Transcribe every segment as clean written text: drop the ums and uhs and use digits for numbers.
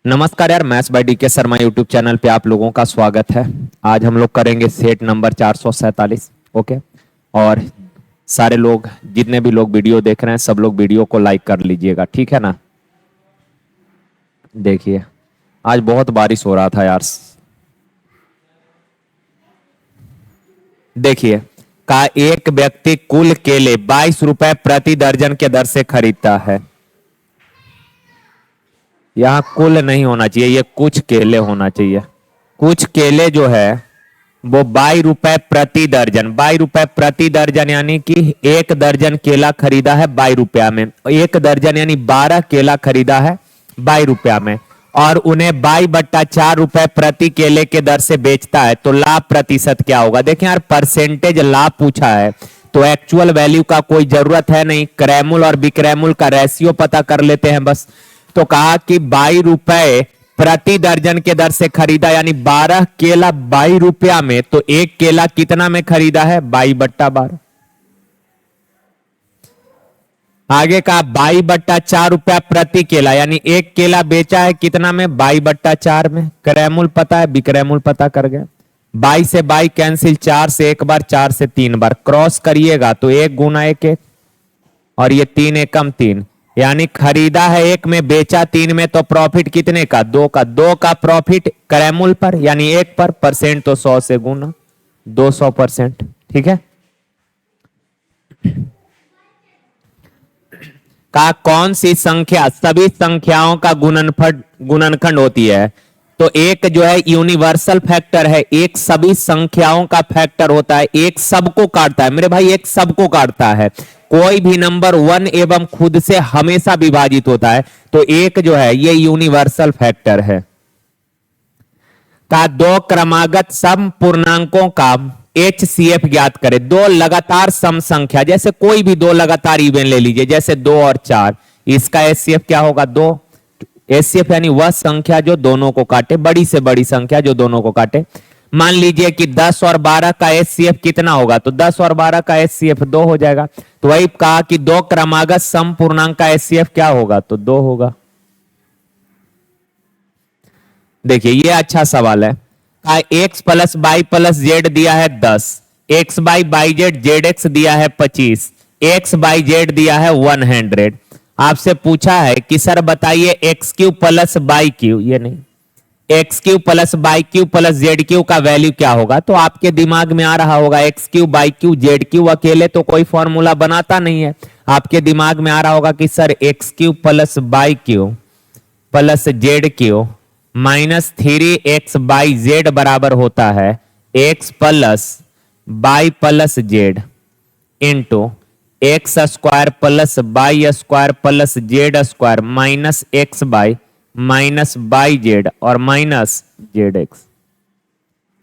नमस्कार यार, maths by DK Sharma YouTube channel पे आप लोगों का स्वागत है। आज हम लोग करेंगे सेट नंबर 447। ओके। और सारे लोग, जितने भी लोग वीडियो देख रहे हैं, सब लोग वीडियो को लाइक कर लीजिएगा, ठीक है ना। देखिए, आज बहुत बारिश हो रहा था यार। देखिए, का एक व्यक्ति कुल केले 22 रुपए प्रति दर्जन के दर से खरीदता है। यहां कुल नहीं होना चाहिए, ये कुछ केले होना चाहिए। कुछ केले जो है वो 22 रुपए प्रति दर्जन, 22 रुपए प्रति दर्जन यानी कि एक दर्जन केला खरीदा है 22 रुपया में। एक दर्जन यानी 12 केला खरीदा है 22 रुपया में और उन्हें 22/4 रुपए प्रति केले के दर से बेचता है, तो लाभ प्रतिशत क्या होगा। देखें यार, परसेंटेज लाभ पूछा है तो एक्चुअल वैल्यू का कोई जरूरत है नहीं, क्रैमुल और विक्रैमुल का रेशियो पता कर लेते हैं बस। तो कहा कि 22 रुपए प्रति दर्जन के दर से खरीदा, यानी 12 केला 22 रुपया में, तो एक केला कितना में खरीदा है 22/12। आगे का 22/4 रुपया प्रति केला, यानी एक केला बेचा है कितना में 22/4 में। क्रैमुल पता है, विक्रैमुल पता कर गए। 22 से 22 कैंसिल, 4 से एक बार, 4 से 3 बार, क्रॉस करिएगा तो 1 गुना 1 1 और ये 3 एकम 3, यानी खरीदा है 1 में, बेचा 3 में, तो प्रॉफिट कितने का 2 का। 2 का प्रॉफिट क्रैमुल पर यानी 1 पर, परसेंट तो 100 से गुना 200%। ठीक है। का कौन सी संख्या सभी संख्याओं का गुणनखंड होती है। तो एक जो है यूनिवर्सल फैक्टर है, एक सभी संख्याओं का फैक्टर होता है, एक सबको काटता है मेरे भाई, एक सबको काटता है। कोई भी नंबर 1 एवं खुद से हमेशा विभाजित होता है, तो एक जो है ये यूनिवर्सल फैक्टर है। का दो क्रमागत सम पूर्णांकों का HCF ज्ञात करें। दो लगातार सम संख्या, जैसे कोई भी दो लगातार इवन ले लीजिए, जैसे 2 और 4, इसका HCF क्या होगा 2। HCF यानी वह संख्या जो दोनों को काटे, बड़ी से बड़ी संख्या जो दोनों को काटे। मान लीजिए कि 10 और 12 का HCF कितना होगा, तो 10 और 12 का HCF 2 हो जाएगा। तो वही कहा कि दो क्रमागत सम पूर्णांक का HCF क्या होगा, तो 2 होगा। देखिए, ये अच्छा सवाल है। x plus y plus Z दिया है 10, x by by Z Z x दिया है 25, एक्स बाई जेड दिया है 100। आपसे पूछा है कि सर बताइए x q plus y Q, ये नहीं, x q plus y q plus z Q का वैल्यू क्या होगा। तो आपके दिमाग में आ रहा होगा x Q by Q Z Q, अकेले तो कोई फॉर्मूला बनाता नहीं है। आपके दिमाग में आ रहा होगा कि sir x q plus y q plus z q minus 3x by Z बराबर होता है x plus y plus Z into x square plus by square plus Z square minus x y Z और minus Z x.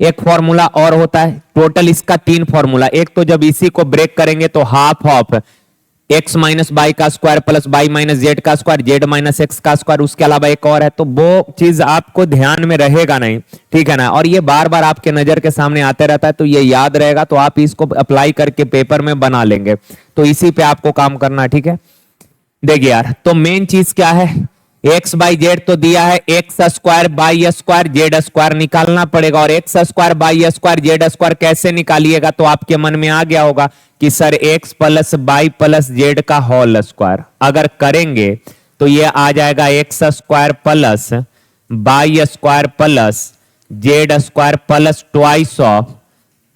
एक formula और होता है, total इसका 3 formula. एक तो जब इसी को ब्रेक करेंगे तो half of x minus y का square plus y minus z का स्क्वायर, जेड माइनस एक्स का स्क्वायर। उसके अलावा एक और है, तो वो चीज आपको ध्यान में रहेगा नहीं, ठीक है ना। और ये बार बार आपके नजर के सामने आते रहता है, तो ये याद रहेगा, तो आप इसको अप्लाई करके पेपर में बना लेंगे। तो इसी पे आपको काम करना है, ठीक है। देखिए यार, तो मेन चीज क्या है, एक्स बाई जेड तो दिया है, x square y square z square निकालना पड़ेगा। और x square y square z square कैसे निकालिएगा, तो आपके मन में आ गया होगा कि sir x plus y plus z का होल स्क्वायर। अगर करेंगे तो ये आ जाएगा x square plus by square plus Z square plus twice of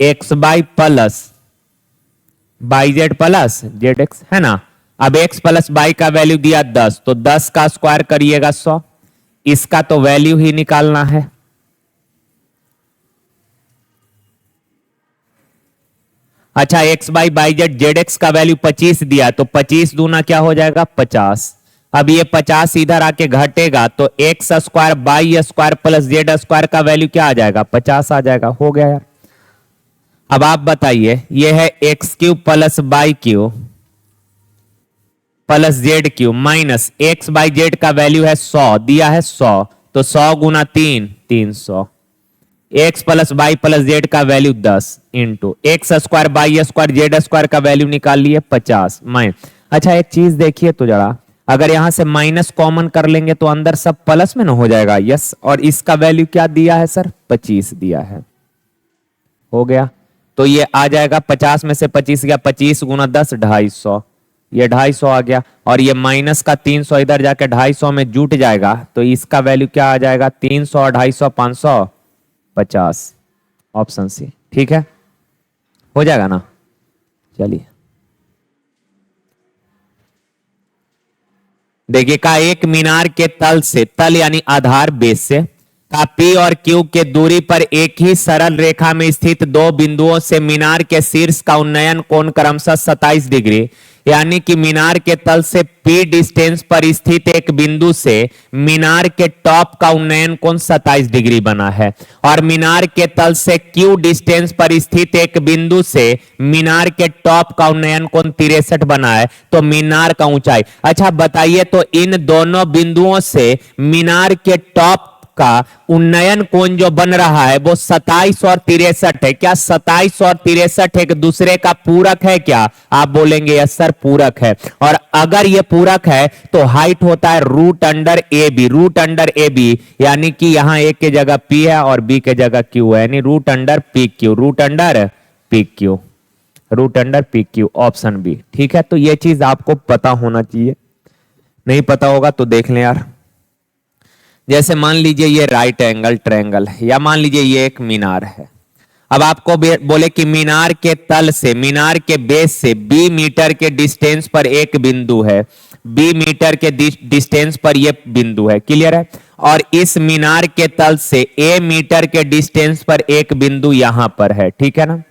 x by plus by Z plus Z x, है ना। अब x प्लस बाई का वैल्यू दिया 10, तो 10 का स्क्वायर करिएगा 100, इसका तो वैल्यू ही निकालना है। अच्छा, x by by Z Z x का वैल्यू 25 दिया, तो 25 दूना क्या हो जाएगा 50। अब ये 50 इधर आके घटेगा, तो x square y square plus Z square का वैल्यू क्या आ जाएगा 50 आ जाएगा। हो गया यार। अब आप बताइए, ये है x q plus y q plus z q minus x y z का वैल्यू है 100 दिया है 100, तो 100 गुना 3 300। X plus y plus z का value 10 into x square y square z square का वैल्यू निकाल लिए 50 माइन। अच्छा, एक चीज देखिए तो जरा, अगर यहां से माइनस कॉमन कर लेंगे तो अंदर सब प्लस में ना हो जाएगा। यस, और इसका वैल्यू क्या दिया है सर? 25 दिया है। हो गया, तो ये आ जाएगा 50 में से 25 गया, 25 गुना 10 250, ये 250 आ गया। और ये माइनस का 300 इधर जाके 250 में जुट जाएगा, तो इसका वैल्यू क्या आ जाएगा? 300 250 550, ऑप्शन सी। ठीक है, हो जाएगा ना? चलिए देखिए, का एक मीनार के तल से, तल यानी आधार बेस से, का पी और क्यू के दूरी पर एक ही सरल रेखा में स्थित दो बिंदुओं से मीनार के शीर्ष का उन्नयन कोण क्रमशः 27 डिग्री, यानी कि मीनार के तल से पी डिस्टेंस पर स्थित एक बिंदु से मीनार के टॉप का उन्नयन कोण 27 डिग्री बना है, और मीनार के तल से क्यू डिस्टेंस पर स्थित एक बिंदु से मीनार के टॉप का उन्नयन कोण 63 बना है। तो मीनार का ऊंचाई, अच्छा बताइए, तो इन दोनों बिंदुओं से मीनार के टॉप का उन्नयन कोण जो बन रहा है वो 27 और 63 है। क्या 27 और 63 एक दूसरे का पूरक है क्या? आप बोलेंगे यस सर पूरक है। और अगर ये पूरक है तो हाइट होता है root under a b, root under a b, यानी कि यहां ए के जगह पी है और बी के जगह क्यू है, यानी root under p q, root under p q, root under p q, option B. ठीक है, तो ये चीज आपको पता होना चाहिए, नहीं पता होगा तो देख लें यार। जैसे मान लीजिए ये राइट एंगल ट्रायंगल है, या मान लीजिए ये एक मीनार है। अब आपको बोले कि मीनार के तल से, मीनार के बेस से बी मीटर के डिस्टेंस पर एक बिंदु है, बी मीटर के डिस्टेंस पर ये बिंदु है, क्लियर है? और इस मीनार के तल से ए मीटर के डिस्टेंस पर एक बिंदु यहां पर है, ठीक है ना?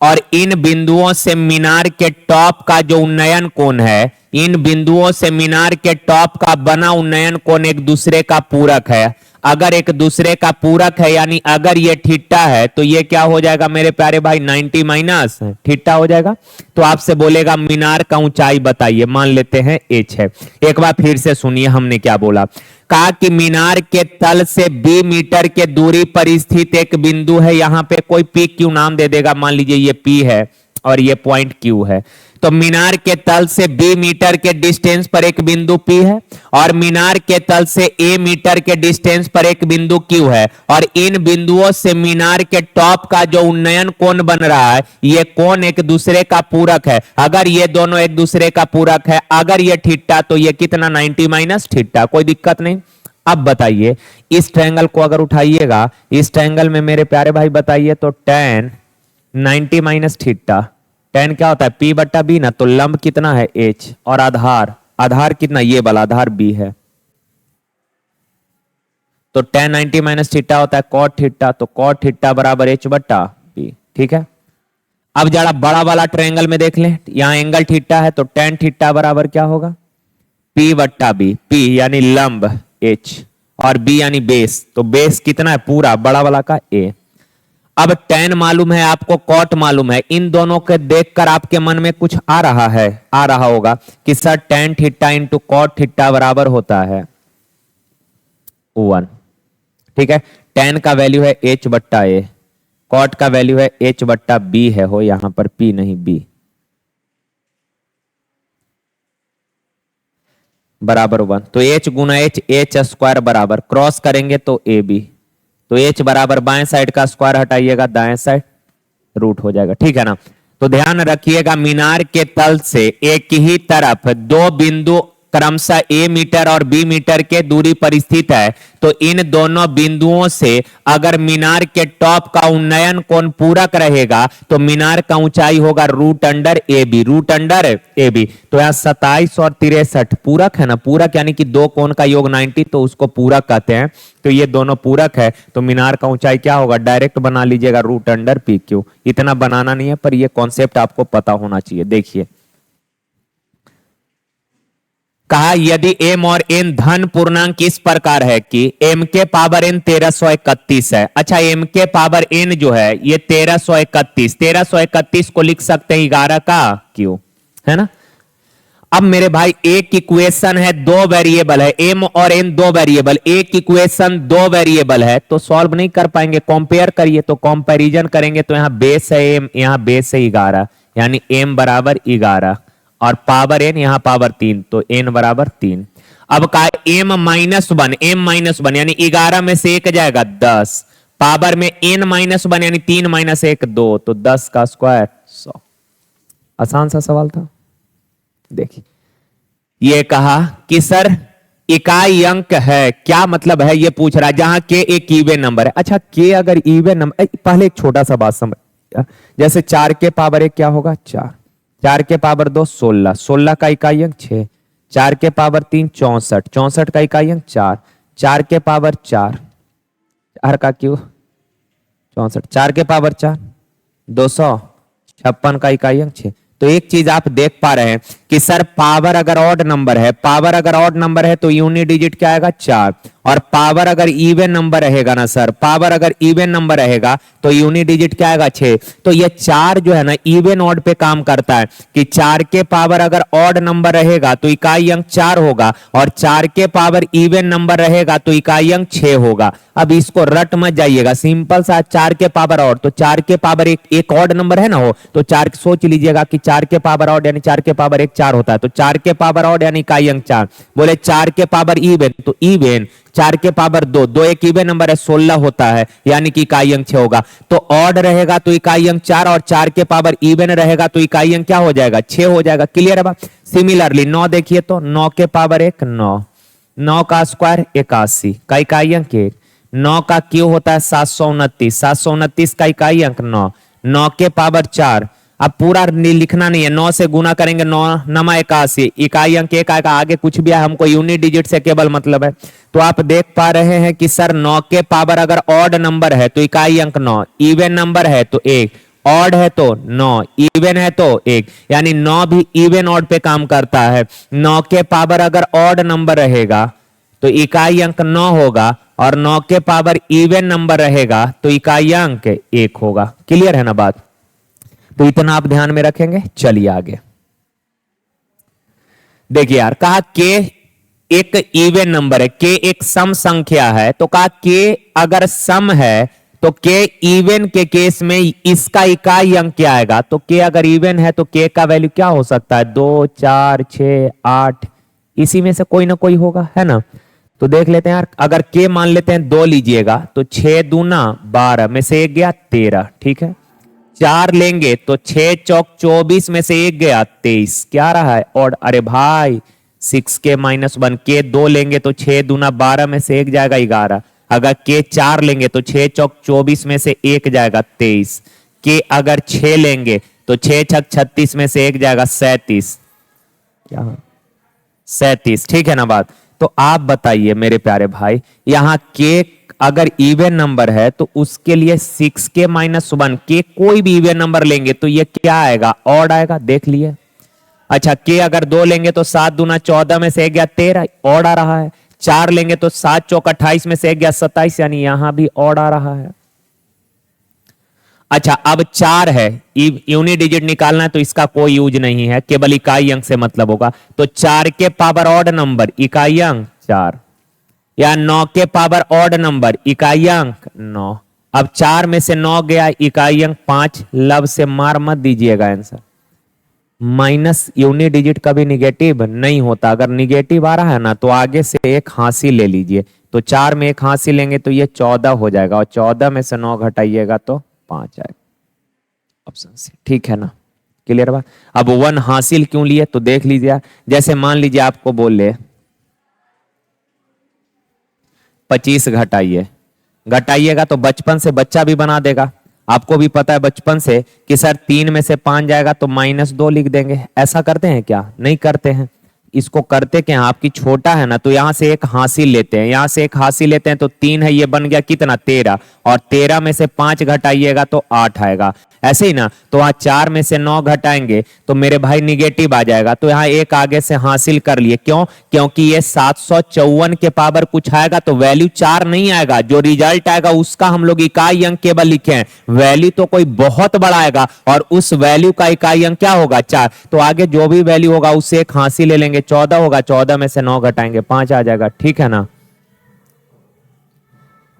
और इन बिंदुओं से मीनार के टॉप का जो उन्नयन कोण है, इन बिंदुओं से मीनार के टॉप का बना उन्नयन कोण एक दूसरे का पूरक है। अगर एक दूसरे का पूरक है, यानी अगर ये थीटा है, तो ये क्या हो जाएगा मेरे प्यारे भाई? 90 माइनस थीटा हो जाएगा। तो आपसे बोलेगा मीनार का ऊंचाई बताइए, मान लेते हैं h है। एक बार फिर से सुनिए हमने क्या बोला। कहा कि मीनार के तल से बी मीटर के दूरी पर स्थित एक बिंदु है, यहां पे कोई पी क्यू नाम दे देगा, मान लीजिए ये पी है और ये पॉइंट क्यू है। तो मीनार के तल से बी मीटर के डिस्टेंस पर एक बिंदु पी है, और मीनार के तल से ए मीटर के डिस्टेंस पर एक बिंदु क्यू है, और इन बिंदुओं से मीनार के टॉप का जो उन्नयन कोण बन रहा है, ये कोण एक दूसरे का पूरक है। अगर ये दोनों एक दूसरे का पूरक है, अगर ये थीटा, तो ये कितना? 90 माइनस थीटा, कोई दिक्कत नहीं। अब बताइए, इस ट्रायंगल को अगर उठाइएगा, इस ट्रायंगल में मेरे प्यारे भाई बताइए, तो tan 90 माइनस थीटा, tan क्या होता है? P बट्टा बी ना, तो लंब कितना है? H, और आधार, आधार कितना? ये वाला आधार B है, तो tan 90 माइनस थीटा होता है cot थीटा, तो cot थीटा बराबर H बट्टा B। ठीक है, अब जरा बड़ा वाला ट्रायंगल में देख लें, यहां एंगल थीटा है, तो tan थीटा बराबर क्या होगा? P बट्टा B, P यानी लंब H, और B यानी बेस, तो बेस कितना है? पूरा बड़ा वाला का A। अब tan मालूम है आपको, cot मालूम है, इन दोनों के देखकर आपके मन में कुछ आ रहा है, आ रहा होगा कि sir tan theta into cot theta बराबर होता है 1। ठीक है, tan का वैल्यू है H बट्टा A, cot का वैल्यू है H बट्टा B है, हो यहां पर P नहीं B, बराबर 1। तो H गुना H, H स्क्वायर बराबर, क्रॉस करेंगे तो AB, तो H बराबर बाएं साइड का स्क्वायर हटाइएगा, दाएं साइड रूट हो जाएगा। ठीक है ना? तो ध्यान रखिएगा, मीनार के तल से एक ही तरफ दो बिंदु क्रमशः ए मीटर और बी मीटर के दूरी पर स्थित है, तो इन दोनों बिंदुओं से अगर मीनार के टॉप का उन्नयन कोण पूरक रहेगा, तो मीनार का ऊंचाई होगा root under a b, root under a b. तो यहाँ 27 और 63 पूरक है ना, पूरक यानी कि दो कोण का योग 90, तो उसको पूरक कहते हैं। तो ये दोनों पूरक है, तो मीनार का ऊंचाई क्या होगा? डायरेक्ट बना लीजिएगा रूट अंडर पी क्यू। इतना बनाना नहीं है, पर ये कॉन्सेप्ट आपको पता होना चाहिए। देखिए, कहा यदि m और n धन पूर्णांक इस प्रकार है कि m के पावर n 1331 है। अच्छा, m के पावर n जो है ये 1331 को लिख सकते हैं 11 का क्यू, है ना? अब मेरे भाई एक इक्वेशन है, दो वेरिएबल है, m और n दो वेरिएबल, एक इक्वेशन दो वेरिएबल है, तो सॉल्व नहीं कर पाएंगे। कंपेयर करिए, तो कंपैरिजन करेंगे, तो यहां बेस है m, यहां बेस है 11, यानी m बराबर 11, और पावर n, यहां पावर 3, तो n बराबर 3। अब का m-1, m-1 यानी 11 में से 1 जाएगा 10, पावर में n-1 यानी 3 - 1 2, तो 10 का स्क्वायर 100। आसान सा सवाल था। देखिए ये कहा कि सर इकाई अंक है, क्या मतलब है ये पूछ रहा है, जहां के एक इवन नंबर है। अच्छा के अगर इवन नंबर, पहले एक छोटा सा बात समझ, जैसे 4 के पावर 1 क्या होगा 4, 4 के पावर 2 16, 16 का इकाई अंक 6, 4 के पावर 3 64, 64 का इकाई अंक 4, 4 के पावर 4, 4 का क्यों 64, 4 के पावर 4 256 का इकाई अंक 6। तो एक चीज आप देख पा रहे हैं कि सर पावर अगर ऑड नंबर है, पावर अगर ऑड नंबर है तो यूनिट डिजिट क्या आएगा 4, और पावर अगर इवन नंबर रहेगा ना सर, पावर अगर इवन नंबर रहेगा तो यूनिट डिजिट क्या आएगा 6। तो ये 4 जो है ना इवन ऑड पे काम करता है कि 4 के पावर अगर ऑड नंबर रहेगा तो इकाई अंक 4 होगा, और 4 के पावर इवन नंबर रहेगा तो इकाई अंक 6 होगा। अब इसको रट मत जाइएगा, सिंपल सा 4 के पावर ऑड, तो 4 के पावर एक ऑड नंबर है ना हो, तो 4 सोच लीजिएगा कि 4 के पावर ऑड यानी 4 के पावर 1 4 होता है, तो 4 के पावर ऑड यानी इकाई अंक 4। बोले 4 के पावर इवन, तो इवन 4 के पावर 2, 2 एक इवन नंबर है 16 होता है, यानी कि इकाई अंक 6 होगा। तो ऑड रहेगा तो इकाई अंक 4, और 4 के पावर इवन रहेगा तो इकाई अंक क्या हो जाएगा 6 हो जाएगा। क्लियर है बात। सिमिलरली 9 देखिए तो 9 के पावर 1 9, 9 का स्क्वायर 81 का इकाई अंक 1, 9 का क्यू होता है 729, 729 का इकाई अंक 9, 9 के पावर 4, अब पूरा लिखना नहीं है, 9 से गुना करेंगे 9 नमा 81, इकाई अंक 1 आएगा, आगे कुछ भी है हमको यूनिट डिजिट से केवल मतलब है। तो आप देख पा रहे हैं कि सर 9 के पावर अगर ऑड नंबर है तो इकाई अंक 9, इवन नंबर है तो 1, ऑड है तो 9, इवन है तो 1, यानी 9 भी इवन ऑड पे काम करता है। 9 के पावर अगर ऑड नंबर रहेगा तो इकाई अंक 9 होगा, और 9 के पावर इवन नंबर रहेगा तो इकाई अंक 1 होगा। क्लियर है ना बात। तो इतना आप ध्यान में रखेंगे। चलिए आगे देखिए यार, कहा के एक इवन नंबर है, के एक सम संख्या है, तो कहा के अगर सम है तो के इवन के केस में इसका इकाई अंक क्या आएगा। तो के अगर इवन है तो के का वैल्यू क्या हो सकता है 2 4 6 8, इसी में से कोई ना कोई होगा, है ना। तो देख लेते हैं यार, अगर के मान लेते हैं 2 लीजिएगा तो 6 दूना 12 में से 1 गया 13, ठीक है। 4 लेंगे तो 6 चौक 24 में से 1 गया 23, क्या रहा है और, अरे भाई 6k - 1, के 2 लेंगे तो 6 दूना 12 में से 1 जाएगा 11, अगर के 4 लेंगे तो 6 चौक 24 में से 1 जाएगा 23, के अगर 6 लेंगे तो 6 छक 36 में से 1 जाएगा 37, क्या 37, ठीक है ना बात। तो आप बताइए मेरे प्यारे भाई, यहां के अगर इवन नंबर है तो उसके लिए 6k - 1, के कोई भी इवन नंबर लेंगे तो ये क्या आएगा ऑड आएगा, देख लिए। अच्छा के अगर 2 लेंगे तो 7 दूना 14 में से 1 गया 13, ऑड आ रहा है। 4 लेंगे तो 7 चौक 28 में से 1 गया 27, यानी यहां भी ऑड आ रहा है। अच्छा अब 4 है, यूनिट डिजिट निकालना है तो इसका कोई यूज नहीं है, केवल इकाई अंक से मतलब होगा। तो 4 के पावर ऑड नंबर इकाई अंक 4, या 9 के पावर ऑड नंबर इकाई अंक 9। अब 4 में से 9 गया इकाई अंक 5, लब से मार मत दीजिएगा आंसर। माइनस यूनिट डिजिट कभी निगेटिव नहीं होता, अगर निगेटिव आ रहा है ना तो आगे से एक हासिल ले लीजिए। तो 4 में एक हासिल लेंगे तो ये 14 हो जाएगा, और 14 में से 9 घटाइएगा तो 5 आएगा ऑप्शन सी, ठीक है ना। क्लियर बात। अब 1 हासिल क्यों लिए तो देख लीजिए, जैसे मान लीजिए आपको बोले 25 घटाइए, घटाइएगा तो बचपन से बच्चा भी बना देगा। आपको भी पता है बचपन से कि सर 3 में से 5 जाएगा तो -2 लिख देंगे। ऐसा करते हैं क्या, नहीं करते हैं। इसको करते क्या, आपकी छोटा है ना तो यहां से एक हासिल लेते हैं, यहां से एक हासिल लेते हैं तो 3 है, ये बन गया कितना 13, और 13 में से 5 घटाइएगा तो 8 आएगा। ऐसे ही ना, तो वहां 4 में से 9 घटाएंगे तो मेरे भाई निगेटिव आ जाएगा, तो यहाँ एक आगे से हासिल कर लिए। क्यों, क्योंकि ये 754 के पावर कुछ आएगा तो वैल्यू 4 नहीं आएगा, जो रिजल्ट आएगा उसका हम लोग इकाई अंक केवल लिखे हैं। वैल्यू तो कोई बहुत बड़ा आएगा और उस वैल्यू का इकाई अंक क्या होगा 4, तो आगे जो भी वैल्यू होगा उससे एक हासिल ले लेंगे, 14 होगा, 14 में से 9 घटाएंगे 5 आ जाएगा, ठीक है ना।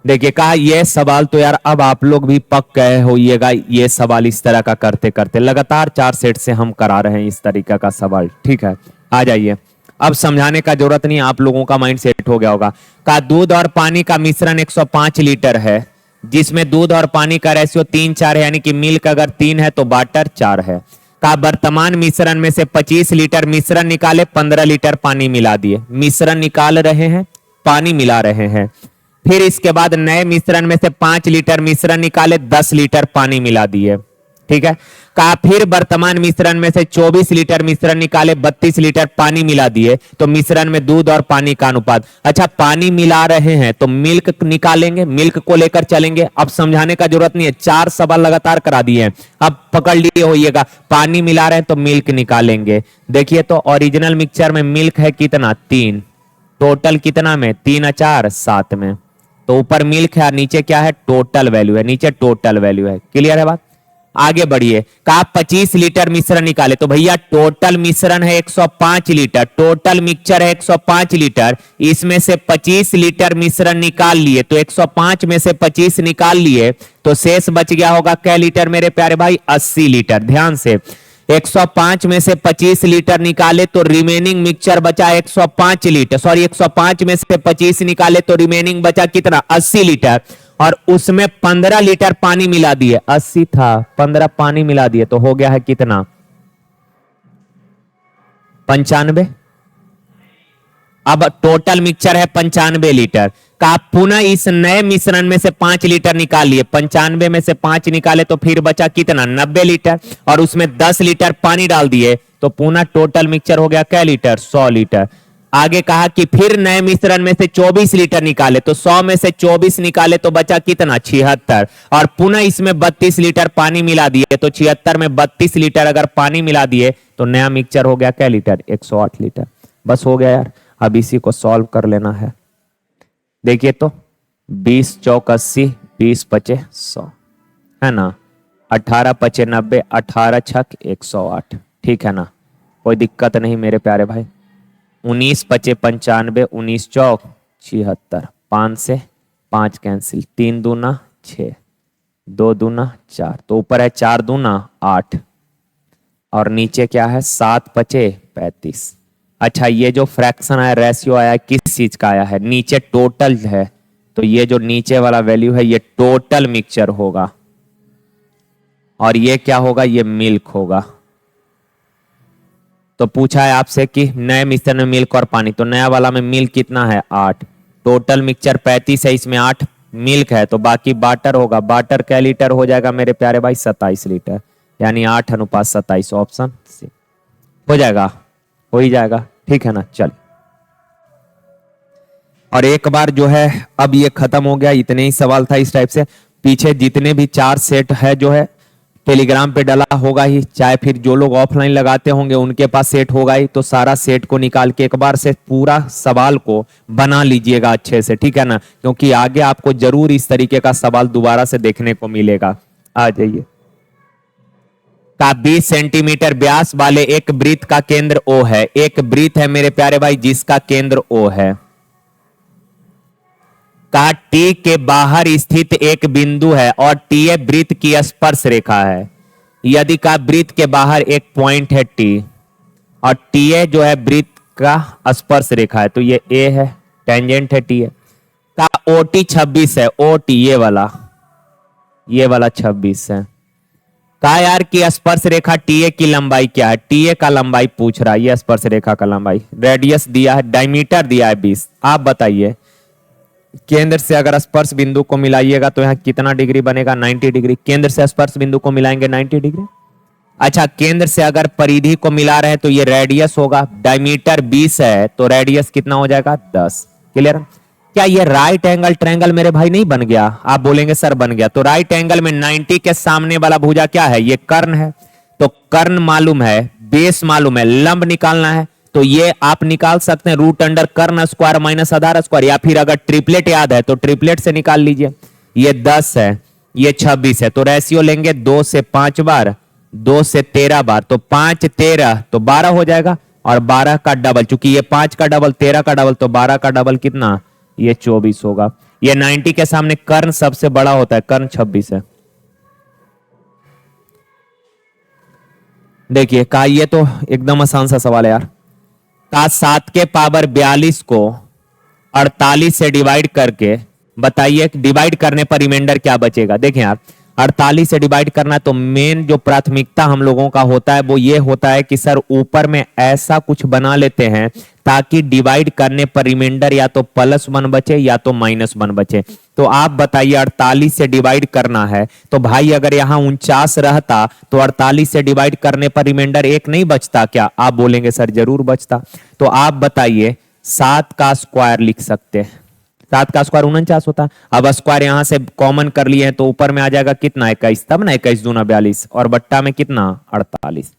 देखिए कहा ये सवाल तो यार अब आप लोग भी पक गए होइएगा, ये सवाल इस तरह का करते करते लगातार 4 सेट से हम करा रहे हैं इस तरीके का सवाल। ठीक है, आ जाइए, अब समझाने का जरूरत नहीं, आप लोगों का माइंड सेट हो गया होगा। कहा दूध और पानी का मिश्रण 105 लीटर है, जिसमें दूध और पानी का रेशियो 3:4 है, यानी कि मिल्क अगर 3 है तो वाटर 4 है। का वर्तमान मिश्रण में से 25 लीटर मिश्रण निकाले, 15 लीटर पानी मिला दिए। मिश्रण निकाल रहे हैं, पानी मिला रहे हैं। फिर इसके बाद नए मिश्रण में से 5 लीटर मिश्रण निकाले, 10 लीटर पानी मिला दिए। ठीक है, कहा फिर वर्तमान मिश्रण में से 24 लीटर मिश्रण निकाले, 32 लीटर पानी मिला दिए। तो मिश्रण में दूध और पानी का अनुपात। अच्छा, पानी मिला रहे हैं तो मिल्क निकालेंगे, मिल्क को लेकर चलेंगे। अब समझाने का जरूरत नहीं है, 4 सवाल लगातार करा दिए हैं, अब पकड़ लिए होइएगा। पानी मिला रहे हैं तो मिल्क निकालेंगे। देखिए तो ओरिजिनल मिक्सचर में मिल्क है कितना, 3, टोटल कितना में, 3 और 4 7 में। तो ऊपर मिल्क है, नीचे क्या है, टोटल वैल्यू है, नीचे टोटल वैल्यू है। क्लियर है बात, आगे बढ़िए। कहा 25 लीटर मिश्रण निकाले, तो भैया टोटल मिश्रण है 105 लीटर, टोटल मिक्सचर है 105 लीटर, इसमें से 25 लीटर मिश्रण निकाल लिए, तो 105 में से 25 निकाल लिए तो शेष बच गया होगा क्या लीटर मेरे प्यारे भाई, 80 लीटर। ध्यान से, 105 में से 25 लीटर निकाले तो रिमेनिंग मिक्सचर बचा 105 लीटर, सॉरी 105 में से 25 निकाले तो रिमेनिंग बचा कितना, 80 लीटर। और उसमें 15 लीटर पानी मिला दिए, 80 था 15 पानी मिला दिए, तो हो गया है कितना, 95। अब टोटल मिक्सचर है 95 लीटर का। पुनः इस नए मिश्रण में से 5 लीटर निकाल लिए, 95 में से 5 निकाले तो फिर बचा कितना, 90 लीटर, और उसमें 10 लीटर पानी डाल दिए, तो पुनः टोटल मिक्सचर हो गया क्या लीटर, 100 लीटर। आगे कहा कि फिर नए मिश्रण में से 24 लीटर निकाले, तो 100 में से 24 निकाले तो बचा कितना, 76, और पुनः इसमें 32 लीटर पानी मिला दिए, तो 76 में 32 लीटर अगर पानी मिला दिए तो नया मिक्सचर हो गया क्या लीटर, 108 लीटर। बस हो गया यार, अब इसी को सॉल्व कर लेना है। देखिए तो 20 चौक 80, 20 पचे 100, है ना, 18 पचे 90, 18 छक 108। ठीक है ना, कोई दिक्कत नहीं मेरे प्यारे भाई। 19 पचे 95, 19 चौक 76, 5 से 5 कैंसिल, 3 दूना 6, 2 दूना 4, तो ऊपर है 4 दूना 8, और नीचे क्या है, 7 पचे 35। अच्छा, ये जो फ्रैक्शन आया, रेशियो आया, किस चीज का आया है, नीचे टोटल है, तो ये जो नीचे वाला वैल्यू है ये टोटल मिक्सचर होगा, और ये क्या होगा, ये मिल्क होगा। तो पूछा है आपसे कि नए मिश्रण में मिल्क और पानी, तो नया वाला में मिल्क कितना है, 8, टोटल मिक्सचर 35 है, इसमें 8 मिल्क है, तो बाकी वाटर होगा। वाटर क्या लीटर हो जाएगा मेरे प्यारे भाई, 27 लीटर, यानी 8:27, ऑप्शन सी हो जाएगा, हो ही जाएगा। ठीक है ना, चल। और एक बार जो है अब ये खत्म हो गया, इतने ही सवाल था इस टाइप से। पीछे जितने भी 4 सेट है जो है टेलीग्राम पे डला होगा ही, चाहे फिर जो लोग ऑफलाइन लगाते होंगे उनके पास सेट होगा ही, तो सारा सेट को निकाल के एक बार से पूरा सवाल को बना लीजिएगा अच्छे से। ठीक है ना, क्योंकि आगे आपको जरूर इस तरीके का सवाल दोबारा से देखने को मिलेगा। आ जाइए। का 20 सेंटीमीटर व्यास वाले एक वृत्त का केंद्र O है। एक वृत्त है मेरे प्यारे भाई जिसका केंद्र O है। का T के बाहर स्थित एक बिंदु है और TA वृत्त की स्पर्श रेखा है। यदि का वृत्त के बाहर एक पॉइंट है T और TA जो है वृत्त का स्पर्श रेखा है, तो ये A है, टेंजेंट है TA का। OT 26 है, OT ये वाला 26 है। कहा यार कि स्पर्श रेखा TA की लंबाई क्या है, TA का लंबाई पूछ रहा है, ये स्पर्श रेखा का लंबाई। रेडियस दिया है, डायमीटर दिया है 20। आप बताइए केंद्र से अगर स्पर्श बिंदु को मिलाइएगा तो यहाँ कितना डिग्री बनेगा, 90 डिग्री। केंद्र से स्पर्श बिंदु को मिलाएंगे 90 डिग्री। अच्छा, केंद्र से अगर परिधि को मिला रहे तो ये रेडियस होगा, डायमीटर 20 है तो रेडियस कितना हो जाएगा, 10। क्लियर। क्या ये राइट एंगल ट्रायंगल मेरे भाई नहीं बन गया? आप बोलेंगे सर बन गया। तो राइट एंगल में 90 के सामने वाला भुजा क्या है, ये कर्ण है। तो कर्ण मालूम है, बेस मालूम है, लंब निकालना है तो ये आप निकाल सकते हैं रूट अंडर कर्ण स्क्वायर माइनस आधार स्क्वायर, या फिर अगर ट्रिपलेट याद है तो ट्रिपलेट से निकाल लीजिए। ये 10 है, ये 26 है, तो रेशियो लेंगे 2 से 5 बार, 2 से 13 बार, तो 5 13 तो 12 हो जाएगा। और 12 का डबल, चूंकि ये 5 का डबल 13 का डबल, तो 12 का डबल कितना, ये 24 होगा। ये 90 के सामने कर्ण सबसे बड़ा होता है, कर्ण 26 है। देखिए का ये तो एकदम आसान सा सवाल है यार। का 7 के पावर 42 को 48 से डिवाइड करके बताइए, डिवाइड करने पर रिमाइंडर क्या बचेगा। देखें यार, 48 से डिवाइड करना, तो मेन जो प्राथमिकता हम लोगों का होता है वो ये होता है कि सर ऊपर में ऐसा कुछ बना लेते हैं ताकि डिवाइड करने पर रिमाइंडर या तो +1 बचे या तो -1 बचे। तो आप बताइए 48 से डिवाइड करना है, तो भाई अगर यहां 49 रहता तो 48 से डिवाइड करने पर रिमाइंडर 1 नहीं बचता क्या? आप बोलेंगे सर जरूर बचता। तो आप बताइए 7 का स्क्वायर लिख सकते हैं, 7 का स्क्वायर 49 होता है। अब स्क्वायर यहां से कॉमन कर लिए हैं तो ऊपर में आ जाएगा कितना, 21, तब ना 21 दूना 42 और बट्टा में कितना 48।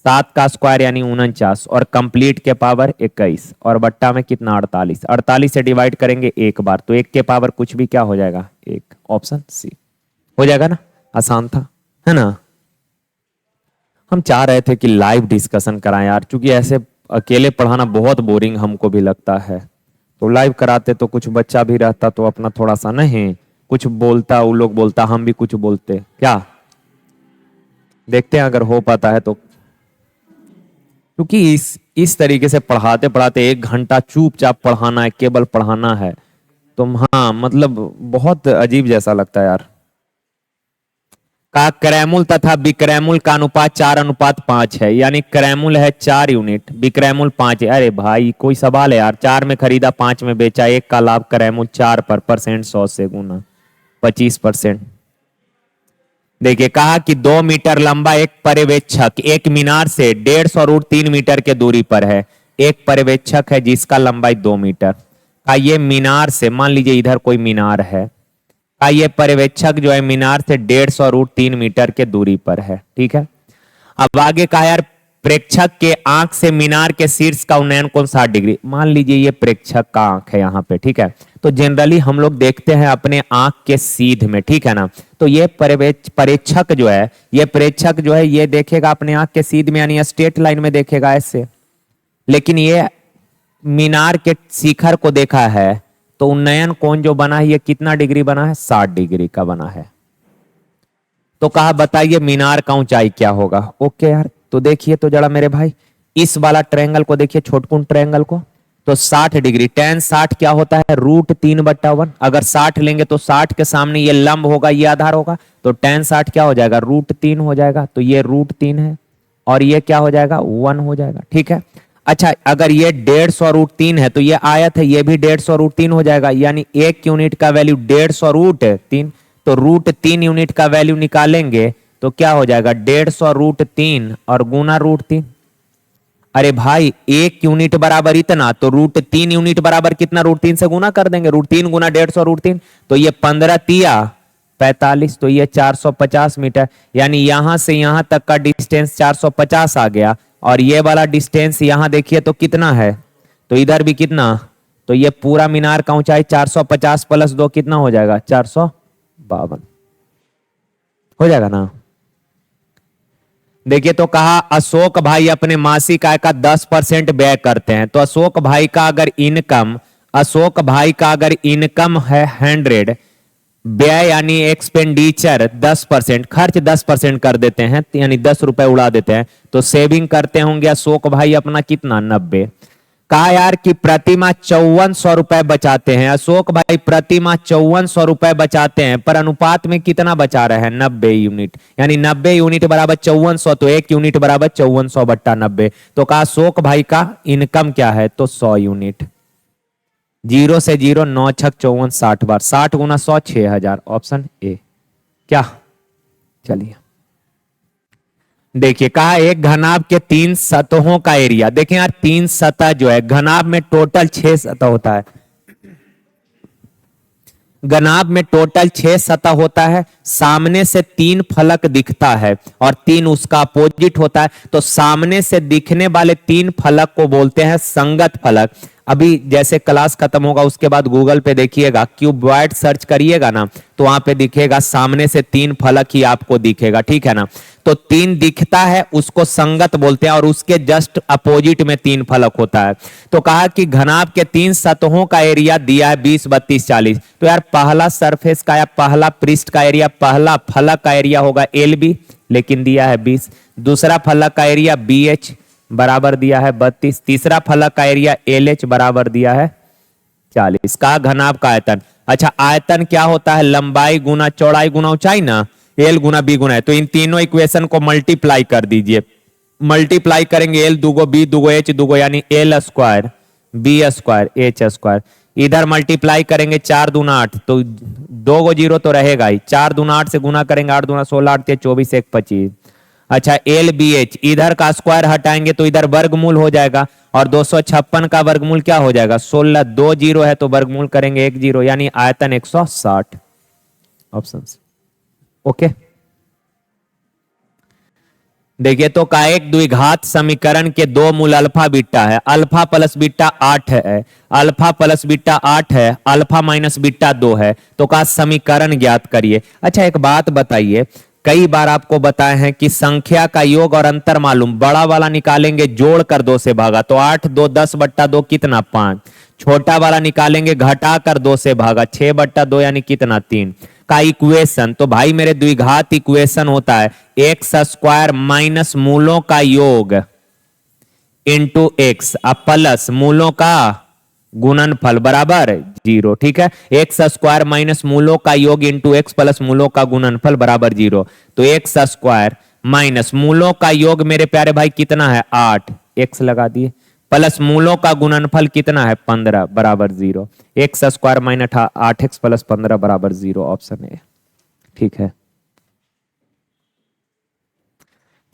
7 का स्क्वायर यानी 49 और कंप्लीट के पावर 21 और बट्टा में कितना 48। 48 से डिवाइड करेंगे एक बार तो 1 के पावर कुछ भी क्या हो जाएगा 1, ऑप्शन सी हो जाएगा ना। आसान था है ना। हम चाह रहे थे कि लाइव डिस्कशन कराएं यार, क्योंकि ऐसे अकेले पढ़ाना बहुत बोरिंग हमको भी लगता है, तो लाइव कराते तो कुछ बच्चा भी रहता तो अपना थोड़ा सा नहीं कुछ बोलता, वो लोग बोलता, हम भी कुछ बोलते। क्या देखते हैं अगर हो पाता है तो, क्योंकि इस तरीके से पढ़ाते पढ़ाते 1 घंटा चुपचाप पढ़ाना है, केवल पढ़ाना है, तो हाँ मतलब बहुत अजीब जैसा लगता है यार। का क्रैमुल तथा विक्रैमुल का अनुपात 4:5 है, यानी क्रैमुल है 4 यूनिट, विक्रैमुल 5 है। अरे भाई कोई सवाल है यार, 4 में खरीदा 5 में बेचा, 1 का लाभ क्रैमुल 4 पर, परसेंट 100 से गुना 25%। देखिए कहा कि 2 मीटर लंबा एक पर्यवेक्षक एक मीनार से 150 √3 मीटर के दूरी पर है। एक पर्यवेक्षक है जिसका लंबाई 2 मीटर का, ये मीनार से, मान लीजिए इधर कोई मीनार है का, ये पर्यवेक्षक जो है मीनार से 150 √3 मीटर के दूरी पर है। ठीक है, अब आगे कहा यार प्रेक्षक के आंख से मीनार के शीर्ष का उन्नयन कोण 60 डिग्री। मान लीजिए ये प्रेक्षक का आंख है यहाँ पे, ठीक है, तो जनरली हम लोग देखते हैं अपने आंख के सीध में, ठीक है ना। तो ये प्रेक्षक जो है, ये प्रेक्षक जो है ये देखेगा अपने आंख के सीध में, यानी स्ट्रेट लाइन में देखेगा ऐसे। लेकिन ये मीनार के शिखर को देखा है तो उन्नयन कोण जो बना है ये कितना डिग्री बना है, 60 डिग्री का बना है। तो कहा बताइए मीनार का ऊंचाई क्या होगा। ओके यार, तो देखिए तो जरा मेरे भाई इस वाला ट्रायंगल को देखिए, छोटकुंड ट्रायंगल को, तो 60 डिग्री, tan 60 क्या होता है √3/1। अगर 60 लेंगे तो 60 के सामने ये लंब होगा, ये आधार होगा, तो tan 60 क्या हो जाएगा √3 हो जाएगा। तो ये √3 है और ये क्या हो जाएगा 1 हो जाएगा। ठीक है, अच्छा अगर ये 150 √3 है तो ये आयत है, ये भी 150 √3 हो जाएगा, यानी 1 यूनिट का वैल्यू 150 √3, तो √3 यूनिट का वैल्यू निकालेंगे तो क्या हो जाएगा 150 √3 और गुना √3। अरे भाई 1 यूनिट बराबर इतना, तो √3 यूनिट बराबर कितना, √3 से गुना कर देंगे, √3 गुना 150 √3, तो ये 15 तिया 45, तो ये 450 मीटर, यानी यहां से यहां तक का डिस्टेंस 450 आ गया। और ये वाला डिस्टेंस यहां देखिए तो कितना है, तो इधर भी कितना, तो ये पूरा मीनार का ऊंचाई 450 + 2 कितना हो जाएगा 452 हो जाएगा ना। देखिए तो कहा अशोक भाई अपने मासिक आय का 10% व्यय करते हैं, तो अशोक भाई का अगर इनकम है 100, व्यय यानी एक्सपेंडिचर 10%, खर्च 10% कर देते हैं, यानी 10 रुपए उड़ा देते हैं, तो सेविंग करते होंगे अशोक भाई अपना कितना 90। कहा यार कि प्रतिमाह 5400 रुपए बचाते हैं, अशोक भाई प्रतिमाह 5400 रुपए बचाते हैं, पर अनुपात में कितना बचा रहे हैं 90 यूनिट, यानी 90 यूनिट बराबर 5400, तो 1 यूनिट बराबर 5400/90। तो कहा अशोक भाई का इनकम क्या है, तो 100 यूनिट। 0 से 0 9 छक 54 60 बार, 60 गुना 100 6000, ऑप्शन ए। क्या चलिए देखिए कहा एक घनाभ के 3 सतहों का एरिया। देखें यार 3 सतह जो है, घनाभ में टोटल 6 सतह होता है, घनाभ में टोटल 6 सतह होता है, सामने से 3 फलक दिखता है और 3 उसका अपोजिट होता है, तो सामने से दिखने वाले 3 फलक को बोलते हैं संगत फलक। अभी जैसे क्लास खत्म होगा उसके बाद गूगल पे देखिएगा, क्यूबॉइड सर्च करिएगा ना, तो वहां पे दिखेगा सामने से 3 फलक ही आपको दिखेगा, ठीक है ना। तो 3 दिखता है उसको संगत बोलते हैं, और उसके जस्ट अपोजिट में 3 फलक होता है। तो कहा कि घनाभ के 3 सतहों का एरिया दिया है 20, 32, 40। तो यार पहला सरफेस का या पहला पृष्ठ का एरिया, पहला फलक का एरिया होगा LB, लेकिन दिया है 20। दूसरा फलक का एरिया BH बराबर दिया है 32। तीसरा फलक का एरिया LH बराबर दिया है 40। का घनाभ का आयतन, अच्छा आयतन क्या होता है, लंबाई गुना चौड़ाई गुना ऊंचाई ना, L गुना B गुना है। तो इन तीनों इक्वेशन को मल्टीप्लाई कर दीजिए, मल्टीप्लाई करेंगे L दुगो B दुगो H दुगो, यानी L square B square H square. इधर मल्टीप्लाई करेंगे 4 दूना 8, तो 2 गो जीरो तो रहेगा ही, 4 दूना 8 से गुना करेंगे, 8 दूना 16, 8 24, 1 25। अच्छा LBH, इधर का स्क्वायर हटाएंगे तो इधर वर्गमूल हो जाएगा, और 256 का वर्गमूल क्या हो जाएगा 16, 2 जीरो है तो वर्गमूल करेंगे 1 जीरो, यानी आयतन 160। Option okay. देखिए तो का एक द्विघात समीकरण के 2 मूल अल्फा बीटा है, अल्फा प्लस बीटा 8 है, अल्फा प्लस बीटा 8 है, अल्फा माइनस बीटा 2 है। तो का समीकरण ज्ञात करिए। अच्छा एक बात बताइए, कई बार आपको बताए हैं कि संख्या का योग और अंतर मालूम, बड़ा वाला निकालेंगे जोड़ कर 2 से भागा, तो 8 2 10/2 कितना 5। छोटा वाला निकालेंगे घटा कर 2 से भागा, 6/2 यानी कितना 3 का इक्वेशन। तो भाई मेरे द्विघात इक्वेशन होता है एक्स स्क्वायर माइनस मूलों का योग इंटू एक्स प्लस मूलों का गुणनफल बराबर 0, ठीक है। एक्स स्क्वायर माइनस मूलों का योग इंटू एक्स प्लस मूलों का गुणनफल बराबर 0। तो एक्स स्क्वायर माइनस मूलों का योग मेरे प्यारे भाई कितना है 8, एक्स लगा दिए, प्लस मूलों का गुणनफल कितना है 15 बराबर 0। X square minus 8x plus 15 बराबर 0, ऑप्शन ए ठीक है।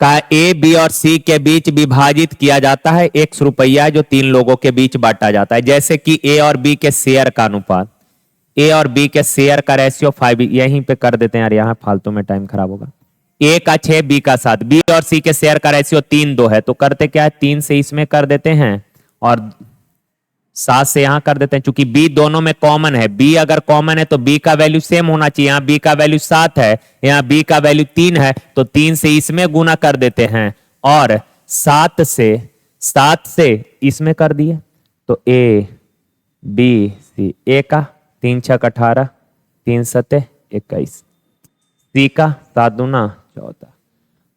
का ए बी और सी के बीच विभाजित किया जाता है, 1 रुपया जो 3 लोगों के बीच बांटा जाता है। जैसे कि ए और बी के शेयर का अनुपात, ए और बी के शेयर का रेशियो 5, यहीं पे कर देते हैं यार, यहां फालतू में टाइम खराब होगा। ए का 6 बी का 7, बी और सी के शेयर का रेशियो 3:2 है, तो करते क्या है 3 से इसमें कर देते हैं और 7 से यहां कर देते हैं। चूंकि बी दोनों में कॉमन है, बी अगर कॉमन है तो बी का वैल्यू सेम होना चाहिए। यहां बी का वैल्यू 7 है, यहां बी का वैल्यू 3 है, तो 3 से इसमें गुना कर देते हैं और 7 से इसमें कर दिए, तो ए बी सी, ए का 3 6 18, 3 7 21, सी का 7 दूना 14।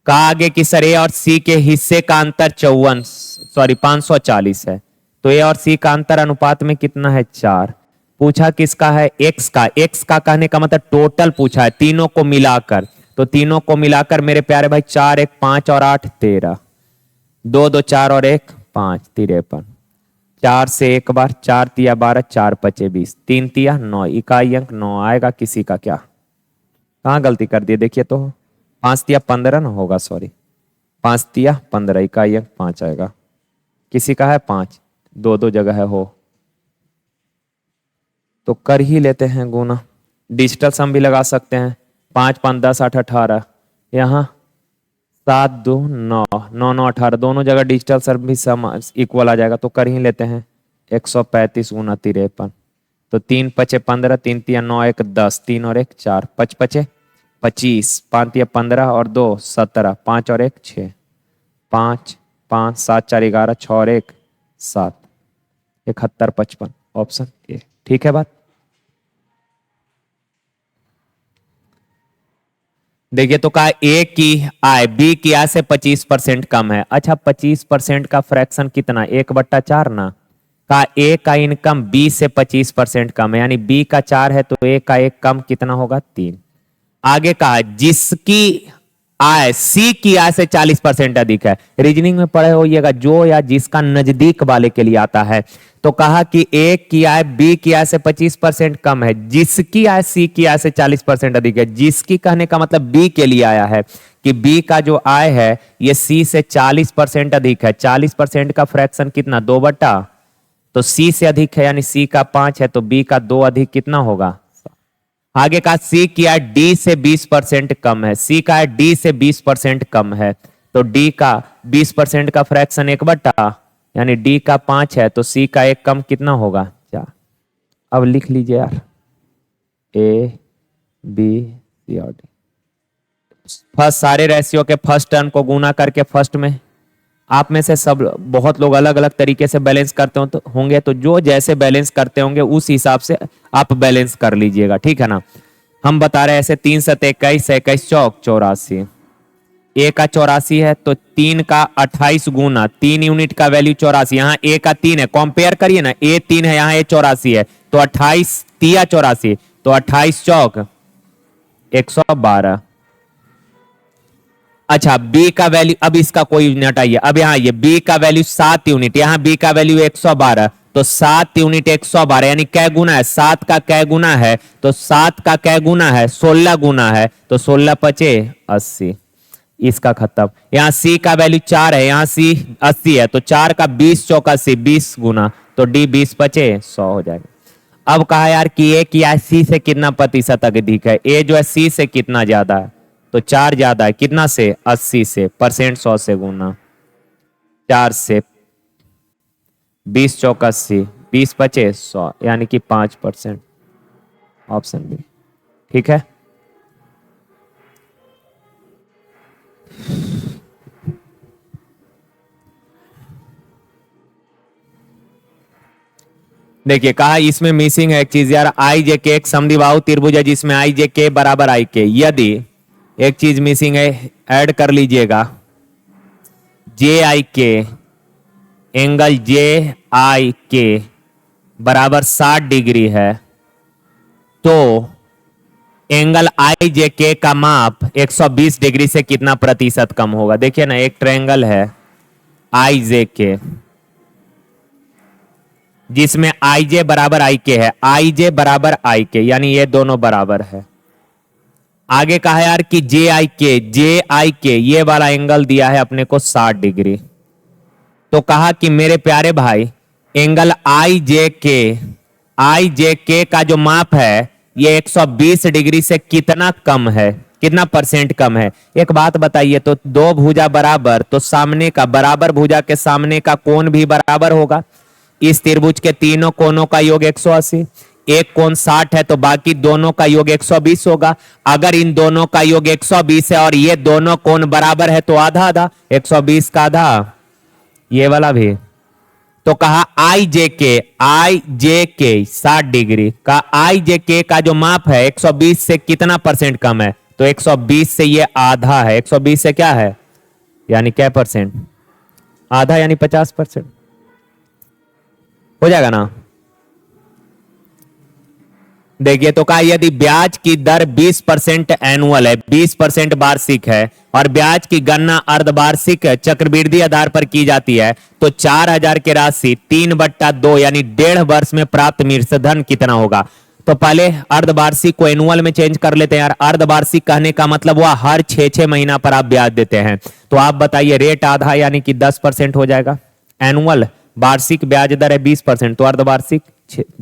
का आगे की सर ए और सी के हिस्से का अंतर 540 है, तो ए और सी का अंतर अनुपात में कितना है 4। पूछा किसका है एक्स का, एक्स का कहने का मतलब टोटल पूछा है तीनों को मिलाकर, तो तीनों को मिलाकर मेरे प्यारे भाई 4 1 5 और 8 13, 2 2 4 और 1 5 53, 4 से एक बार 4 तिया 12, 4 5 20, 3 तिया 9, इकाई अंक 9 आएगा। किसी का क्या, कहां गलती कर दिए देखिए तो, 5 तिया 15 ना होगा, सॉरी 5 तिया 15, इकाई अंक 5 आएगा। किसी का है 5, 2 2 जगह है हो, तो कर ही लेते हैं गुना। डिजिटल सम भी लगा सकते हैं, 5 5 10 8 18, यहाँ 7 2 9 9 9 18, दोनों जगह डिजिटल सम भी सम इक्वल आ जाएगा, तो कर ही लेते हैं 135 गुना 53, तो 3 5 15, 3 तिया 9 1 10, 3 और 1 4, 5 5 25, 5 तिया 15 और 2 17, 5 और 1 6, 5 5 7 4 11, 6 और 1 7, 71 55, ऑप्शन ए ठीक है बात। देखिए तो कहा ए की आय बी की आय से 25% कम है। अच्छा 25% का फ्रैक्शन कितना, 1/4 ना। का ए का इनकम बी से 25% कम है, यानी बी का 4 है तो ए का 1 कम कितना होगा 3। आगे कहा जिसकी आय सी की आय से 40% अधिक है। रीजनिंग में पढ़े होइएगा जो या जिसका नजदीक वाले के लिए आता है। तो कहा कि ए की आय बी की आय से 25% कम है, जिसकी आय सी की आय से 40% अधिक है। जिसकी कहने का मतलब बी के लिए आया है कि बी का जो आय है ये सी से 40% अधिक है। 40% का फ्रैक्शन कितना 2/, तो सी से अधिक है यानी सी का 5 है, तो बी का 2 अधिक कितना होगा। आगे का सी की आय डी से 20% कम है, सी का आय डी से 20% कम है, तो डी का 20% का फ्रैक्शन 1/, यानी डी का 5 है तो सी का 1 कम कितना होगा? 4। अब लिख लीजिए यार, ए बी सी और डी। फर्स्ट सारे रेशियो के फर्स्ट टर्म को गुना करके फर्स्ट में, आप में से सब बहुत लोग अलग अलग तरीके से बैलेंस करते हो तो होंगे, तो जो जैसे बैलेंस करते होंगे उस हिसाब से आप बैलेंस कर लीजिएगा, ठीक है ना। हम बता रहे हैं ऐसे 3 7 21 21 चौक 84, ए का 84 है तो 3 का 28 गुना 3 यूनिट का वैल्यू 84, यहाँ ए का 3 है, कंपेयर करिए ना, ए 3 है यहाँ ए 84 है, तो 28 तिया 84, तो 28 चौक 112। अच्छा बी का वैल्यू, अब इसका कोई यूनिट आइए, अब यहाँ ये बी का वैल्यू 7 यूनिट, यहाँ बी का वैल्यू 112, तो 7 यूनिट 112 यानी कै गुना है? 7 का कै गुना है? तो 7 का कै गुना है? 16 गुना है, तो 16 पचे 80, इसका खत्म। यहाँ सी का वैल्यू 4 है, यहाँ सी 80 है, तो 4 का 20 चौका 80, 20 गुना, तो डी 20 पचे 100 हो जाएगा। अब कहा यार कि ए क्या सी से कितना प्रतिशत अधिक है? ए जो है सी से कितना ज्यादा है? तो 4 ज्यादा है, कितना से? 80 से, परसेंट 100 से गुना 4 से, 20 चौका 80, 20 पचे 100, यानी कि 5%, ऑप्शन बी, ठीक है। देखिए कहा इसमें मिसिंग है एक चीज यार, आई जे के एक समद्विबाहु त्रिभुज है जिसमें आई जे के बराबर आई के, यदि एक चीज मिसिंग है, ऐड कर लीजिएगा, जे आई के एंगल जे आई के बराबर 60 डिग्री है, तो एंगल आई जे के का माप 120 डिग्री से कितना प्रतिशत कम होगा? देखिए ना, एक ट्रायंगल है आई जे के जिसमें आई जे बराबर आई के है, आई जे बराबर आई के यानी ये दोनों बराबर है। आगे कहा यार कि जे आई के ये वाला एंगल दिया है अपने को 60 डिग्री, तो कहा कि मेरे प्यारे भाई एंगल आई जे के का जो माप है ये 120 डिग्री से कितना कम है, कितना परसेंट कम है? एक बात बताइए, तो दो भुजा बराबर, तो सामने का बराबर भुजा के सामने का कोण भी बराबर होगा। इस त्रिभुज के तीनों कोणों का योग 180, एक कोण 60 है तो बाकी दोनों का योग 120 होगा। अगर इन दोनों का योग 120 है और ये दोनों कोण बराबर है तो आधा आधा, 120 का आधा, ये वाला भी। तो कहा आई जे के 60 डिग्री का आई जे के का जो माप है 120 से कितना परसेंट कम है? तो 120 से ये आधा है, 120 से क्या है यानी क्या परसेंट? आधा यानी 50%, हो जाएगा ना। देखिए तो कहा यदि ब्याज की दर 20% एनुअल है, 20% वार्षिक है और ब्याज की गणना अर्धवार्षिक चक्रवृद्धि आधार पर की जाती है, तो 4000 की राशि 3/2 यानी 1.5 वर्ष में प्राप्त मूलधन कितना होगा? तो पहले अर्धवार्षिक को एनुअल में चेंज कर लेते हैं यार। अर्धवार्षिक कहने का मतलब वह हर 6 महीना पर आप ब्याज देते हैं, तो आप बताइए रेट आधा यानी कि 10% हो जाएगा। एनुअल वार्षिक ब्याज दर है 20%, तो अर्धवार्षिक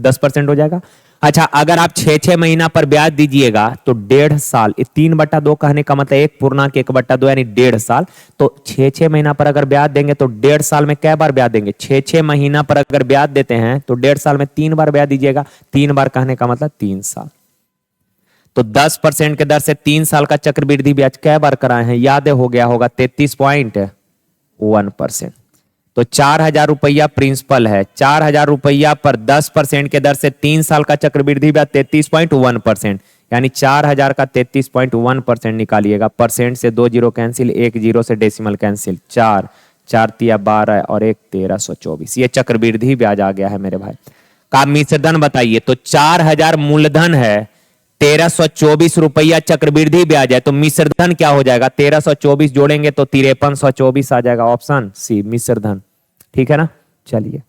10% हो जाएगा। अच्छा अगर आप 6 महीना पर ब्याज दीजिएगा तो 1.5 साल, 3/2 कहने का मतलब 1.1/2 यानी 1.5 साल, तो 6 महीना पर अगर ब्याज देंगे तो 1.5 साल में कै बार ब्याज देंगे? 6 महीना पर अगर ब्याज देते हैं तो 1.5 साल में 3 बार ब्याज दीजिएगा, 3 बार कहने का मतलब 3 साल। तो 10% के दर से 3 साल का चक्रवृद्धि ब्याज कै बार कराए हैं? याद हो गया होगा, 33.1%। तो 4000 रुपया प्रिंसिपल है, 4000 रुपया पर 10% के दर से 3 साल का चक्रवृद्धि ब्याज 33.1%, यानी 4000 का 33.1% निकालिएगा। परसेंट से 2 जीरो कैंसिल, 1 जीरो से डेसिमल कैंसिल, 4 4 तिया 12 और 1 1324, ये चक्रवृद्धि ब्याज आ गया है मेरे भाई। का मिश्रधन बताइए, तो 4000 मूलधन है, 1324 रुपया चक्रवृद्धि ब्याज है, तो मिश्रधन क्या हो जाएगा? 1324 जोड़ेंगे तो 5324 आ जाएगा, ऑप्शन सी मिश्रधन, ठीक है ना। चलिए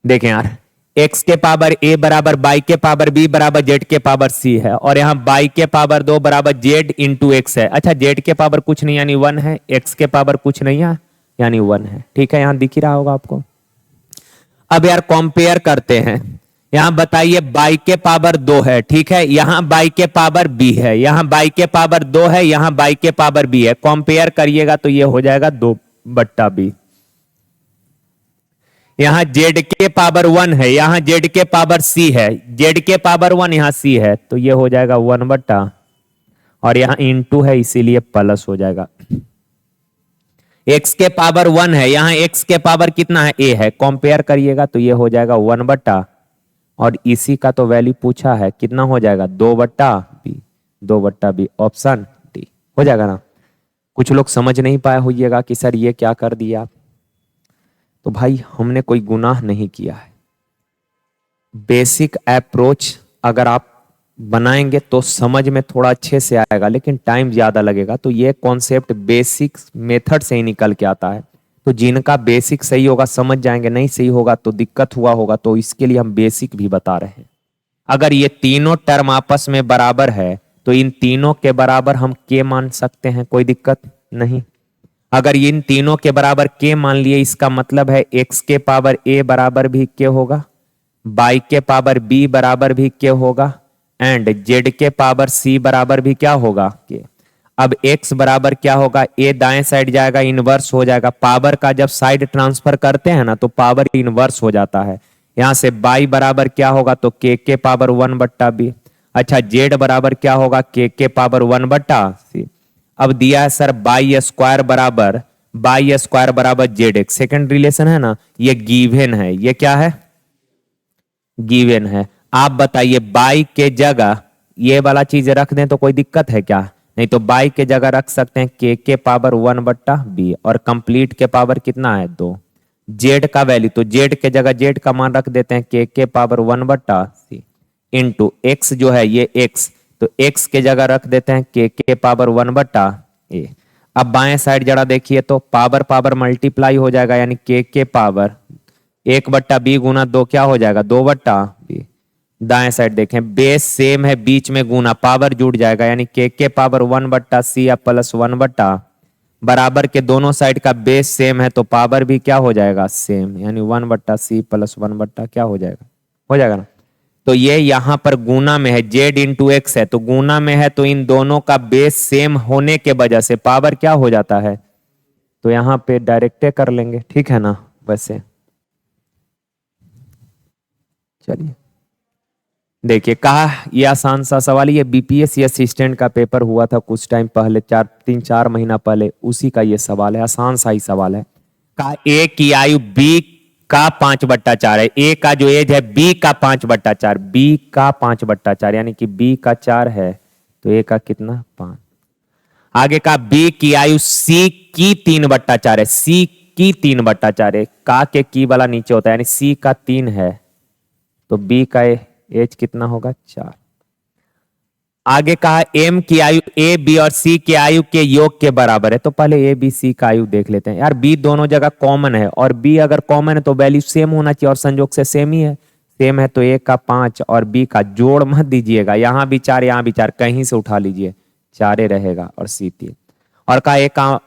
देखें यार, x के पावर a बराबर y के पावर b बराबर z के पावर c है, और यहाँ y के पावर 2 बराबर z इंटू एक्स है। अच्छा z के पावर कुछ नहीं यानी 1 है, x के पावर कुछ नहीं है यानी 1 है, ठीक है, यहाँ दिख ही रहा होगा आपको। अब यार कंपेयर करते हैं, यहां बताइए y के पावर 2 है, ठीक है, यहां y के पावर b है, यहां y के पावर 2 है, यहां y के पावर b है। कंपेयर करिएगा तो ये हो जाएगा 2/b, यहाँ जेड के पावर 1 है, यहाँ जेड के पावर सी है, जेड के पावर 1 यहाँ सी है, तो ये हो जाएगा 1/, और यहाँ इंटू है इसीलिए प्लस हो जाएगा। एक्स के पावर 1 है, यहाँ एक्स के पावर कितना है, ए है, कंपेयर करिएगा तो ये हो जाएगा 1/, और इसी का तो वैल्यू पूछा है, कितना हो जाएगा 2/b, 2/b, ऑप्शन डी हो जाएगा ना। कुछ लोग समझ नहीं पाए होइएगा कि सर ये क्या कर दिया, तो भाई हमने कोई गुनाह नहीं किया है। बेसिक अप्रोच अगर आप बनाएंगे तो समझ में थोड़ा अच्छे से आएगा, लेकिन टाइम ज्यादा लगेगा। तो ये कॉन्सेप्ट बेसिक मेथड से ही निकल के आता है। तो जिनका बेसिक सही होगा समझ जाएंगे, नहीं सही होगा तो दिक्कत हुआ होगा, तो इसके लिए हम बेसिक भी बता रहे हैं। अगर ये तीनों टर्म आपस में बराबर है तो इन तीनों के बराबर हम के मान सकते हैं, कोई दिक्कत नहीं। अगर इन तीनों के बराबर के मान लिए, इसका मतलब है एक्स के पावर ए बराबर भी के होगा, बाई के पावर बी बराबर भी के होगा, एंड जेड के पावर सी बराबर भी क्या होगा के। अब x बराबर क्या होगा, a दाएं साइड जाएगा, इनवर्स हो जाएगा। पावर का जब साइड ट्रांसफर करते हैं ना तो पावर इनवर्स हो जाता है। यहां से बाई बराबर क्या होगा, तो के पावर 1/b। अच्छा, z बराबर क्या होगा, के पावर 1/c। अब दिया है सर बाई स्क्वायर बराबर जेड एक्स, सेकेंड रिलेशन है ना, ये गिवन है। ये क्या है, गिवन है। आप बताइए बाई के जगह ये वाला चीज रख दें तो कोई दिक्कत है क्या, नहीं तो बाई के जगह रख सकते हैं के पावर 1/b, और कंप्लीट के पावर कितना है 2। जेड का वैल्यू, तो जेड के जगह जेड का मान रख देते हैं के पावर 1/c, इंटू एक्स जो है ये एक्स, तो एक्स के जगह रख देते हैं के पावर 1/a। अब बाएं साइड जरा देखिए तो पावर पावर मल्टीप्लाई हो जाएगा, यानी के पावर 1/b गुना 2 क्या हो जाएगा 2/b। दाएं साइड देखें बेस सेम है, बीच में गुना पावर जुड़ जाएगा, यानी के पावर 1/c या प्लस 1/, बराबर के दोनों साइड का बेस सेम है तो पावर भी क्या हो जाएगा सेम, यानी 1/c प्लस 1/, क्या हो जाएगा, हो जाएगा ना। तो ये यहां पर गुना में है, जेड इंटू एक्स है तो गुना में है, तो इन दोनों का बेस सेम होने के वजह से पावर क्या हो जाता है, तो यहां पे डायरेक्टे कर लेंगे, ठीक है ना। वैसे चलिए देखिए, कहा ये आसान सा सवाल, ये बीपीएससी असिस्टेंट का पेपर हुआ था कुछ टाइम पहले, 3-4 महीना पहले, उसी का ये सवाल है, आसान सा ही सवाल है। कहा ए की आयु बी का 5/4 है, ए का जो एज है बी का 5/4, बी का 5/4 यानी कि बी का 4 है तो ए का कितना 5। आगे का बी की आयु सी की 3/4 है, सी की 3/4 है, का के की वाला नीचे होता है, यानी सी का 3 है तो बी का एज कितना होगा 4। आगे कहा एम की आयु ए बी और सी की आयु के योग के बराबर है, तो पहले ए बी सी का आयु देख लेते हैं। यार बी दोनों जगह कॉमन है, और बी अगर कॉमन है तो वैल्यू सेम होना चाहिए, और संयोग से सेम ही है, सेम है तो ए का 5 और बी का जोड़ मत दीजिएगा, यहां भी 4 यहां भी 4, कहीं से उठा लीजिए, 4 रहेगा और सी 3। और कहा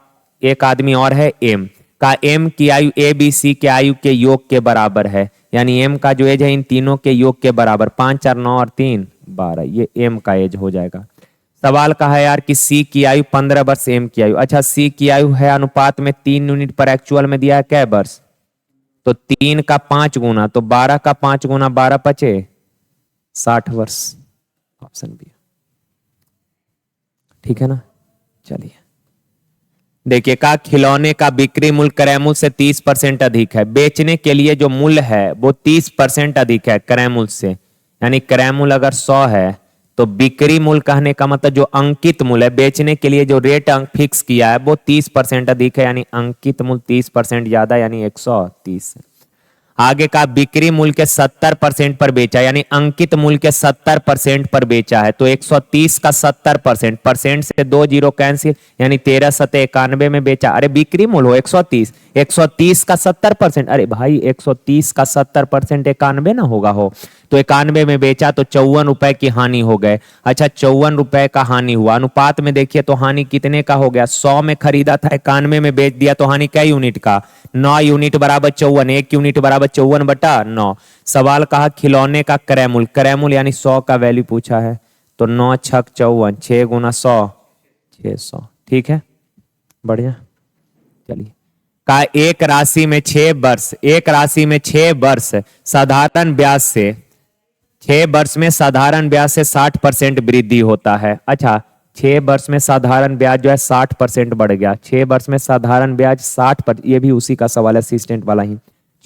एक आदमी और है एम, का एम की आयु ए बी सी के आयु के योग के बराबर है, यानी एम का जो एज है इन तीनों के योग के बराबर, 5 4 9 और 3 12, ये एम का एज हो जाएगा। सवाल का है यार कि सी की आयु 15 वर्ष, एम की आयु, अच्छा सी की आयु है अनुपात में 3 यूनिट पर एक्चुअल में दिया है क्या वर्ष, तो 3 का 5 गुना, तो 12 का 5 गुना 12 पचे 60 वर्ष, ऑप्शन बी, ठीक है ना। चलिए देखिए, का खिलौने का बिक्री मूल्य क्रय मूल्य से 30% अधिक है, बेचने के लिए जो मूल्य है वो 30% अधिक है क्रय मूल्य से, यानी क्रय मूल्य अगर 100 है तो बिक्री मूल्य कहने का मतलब जो अंकित मूल्य है, बेचने के लिए जो रेट फिक्स किया है वो 30% अधिक है, यानी अंकित मूल्य 30% ज्यादा, यानी 130। आगे का बिक्री मूल्य के 70% पर बेचा, यानी अंकित मूल्य के 70% पर बेचा है, तो 130 का 70%, परसेंट से 2 जीरो कैंसिल, यानी 13 सते 91 में बेचा। अरे बिक्री मूल्य हो 130, 130 का 70%, अरे भाई 130 का 70% 91 ना होगा हो, तो 91 में बेचा तो 54 रुपए की हानि हो गए। अच्छा 54 रुपए का हानि हुआ, अनुपात में देखिए तो हानि कितने का हो गया, 100 में खरीदा था 91 में बेच दिया, तो हानि क्या यूनिट का 9 यूनिट बराबर 54, 1 यूनिट बराबर 54/9। सवाल कहा खिलौने का क्रय मूल्य यानी 100 का वैल्यू पूछा है, तो 9 6 54, 6 गुना 100 600, ठीक है बढ़िया। चलिए का एक राशि में 6 वर्ष, एक राशि में 6 वर्ष साधारण ब्याज से 6 वर्ष में साधारण ब्याज से 60% वृद्धि होता है। अच्छा, 6 वर्ष में साधारण ब्याज जो है 60% बढ़ गया। 6 वर्ष में साधारण ब्याज 60%, ये भी उसी का सवाल है, असिस्टेंट वाला ही।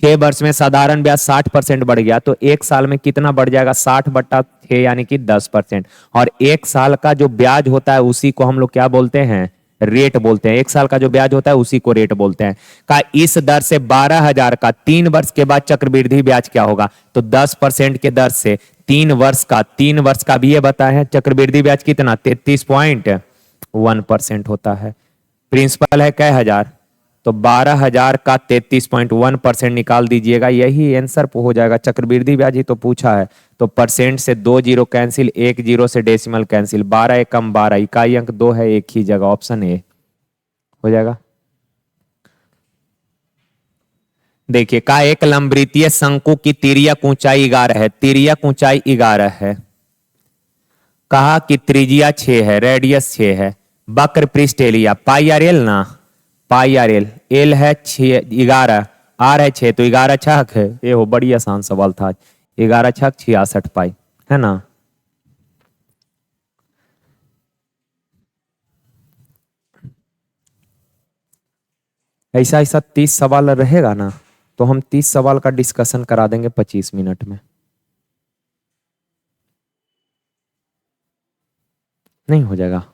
6 वर्ष में साधारण ब्याज 60% बढ़ गया, तो एक साल में कितना बढ़ जाएगा? 60/6 यानी कि 10%। और एक साल का जो ब्याज होता है उसी को हम लोग क्या बोलते हैं? रेट बोलते हैं। एक साल का जो ब्याज होता है उसी को रेट बोलते हैं। का इस दर से 12,000 का 3 वर्ष के बाद चक्रवृद्धि ब्याज क्या होगा? तो 10% के दर से 3 वर्ष का भी ये बताए हैं चक्रवृद्धि ब्याज कितना? 33.1% होता है। प्रिंसिपल है कई हजार, तो 12,000 का 33.1% निकाल दीजिएगा, यही आंसर हो जाएगा। चक्रवृद्धि ब्याज ही तो पूछा है, तो परसेंट से 2 जीरो कैंसिल, 1 जीरो से डेसिमल कैंसिल, 12 एकम 12, इकाई अंक 2 है एक ही जगह, ऑप्शन ए हो जाएगा। देखिए, का एक लंबवृत्तीय शंकु की तिर्यक ऊंचाई 11 है, तिर्यक ऊंचाई 11 है, कहा कि त्रिज्या 6 है, रेडियस 6 है, वक्र पृष्ठ एरिया पाई आर एल ना, पाई आर एल, एल है 6, 11, आर है 6, तो 11 छक है। ये हो बड़ी आसान सवाल था। 11 छक 66 पाई, है ना। ऐसा ऐसा 30 सवाल रहेगा ना, तो हम 30 सवाल का डिस्कशन करा देंगे 25 मिनट में, नहीं हो जाएगा?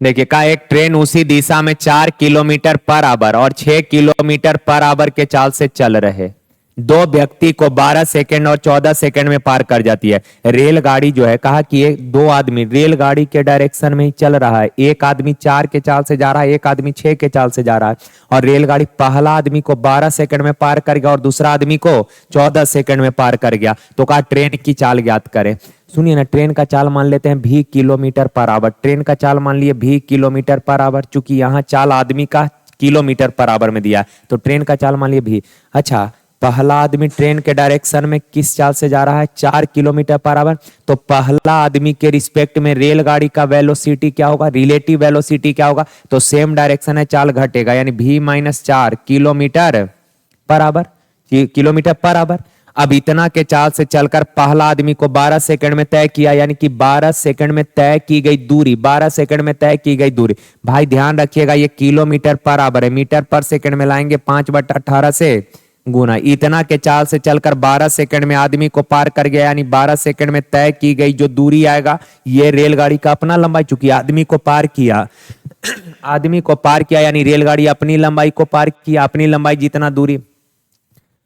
देखिए, का एक ट्रेन उसी दिशा में 4 किलोमीटर पर आवर और 6 किलोमीटर पर आवर के चाल से चल रहे दो व्यक्ति को 12 सेकंड और 14 सेकंड में पार कर जाती है। रेलगाड़ी जो है, कहा कि ये दो आदमी रेलगाड़ी के डायरेक्शन में ही चल रहा है। एक आदमी 4 के चाल से जा रहा है, एक आदमी 6 के चाल से जा रहा है, और रेलगाड़ी पहला आदमी को 12 सेकंड में पार कर गया और दूसरा आदमी को 14 सेकंड में पार कर गया। तो कहा ट्रेन की चाल ज्ञात करें। सुनिए ना, ट्रेन का चाल मान लेते हैं भी किलोमीटर पर आवर। ट्रेन का चाल मान लिए भी किलोमीटर पर आवर, चूंकि यहाँ चाल आदमी का किलोमीटर पर आवर में दिया है, तो ट्रेन का चाल मान लिए भी। अच्छा, पहला आदमी ट्रेन के डायरेक्शन में किस चाल से जा रहा है? 4 किलोमीटर पर आवर। तो पहला आदमी के रिस्पेक्ट में रेलगाड़ी का वेलोसिटी क्या होगा? रिलेटिव वेलोसिटी क्या होगा? तो सेम डायरेक्शन है, चाल घटेगा, यानी v-4 kilometre per hour, kilometre per hour. अब इतना के चाल से चलकर पहला आदमी को 12 सेकंड में तय किया, यानी कि 12 सेकंड में तय की गई दूरी, 12 सेकंड में तय की गई दूरी। भाई ध्यान रखिएगा, ये किलोमीटर पर आवर है, मीटर पर सेकंड में लाएंगे 5/18 से गुना। इतना के चाल से चलकर 12 सेकंड में आदमी को पार कर गया, यानी 12 सेकंड में तय की गई जो दूरी आएगा, ये रेलगाड़ी का अपना लंबाई, चूंकि आदमी को पार किया आदमी को पार किया, यानी रेलगाड़ी अपनी लंबाई को पार किया, अपनी लंबाई जितना दूरी।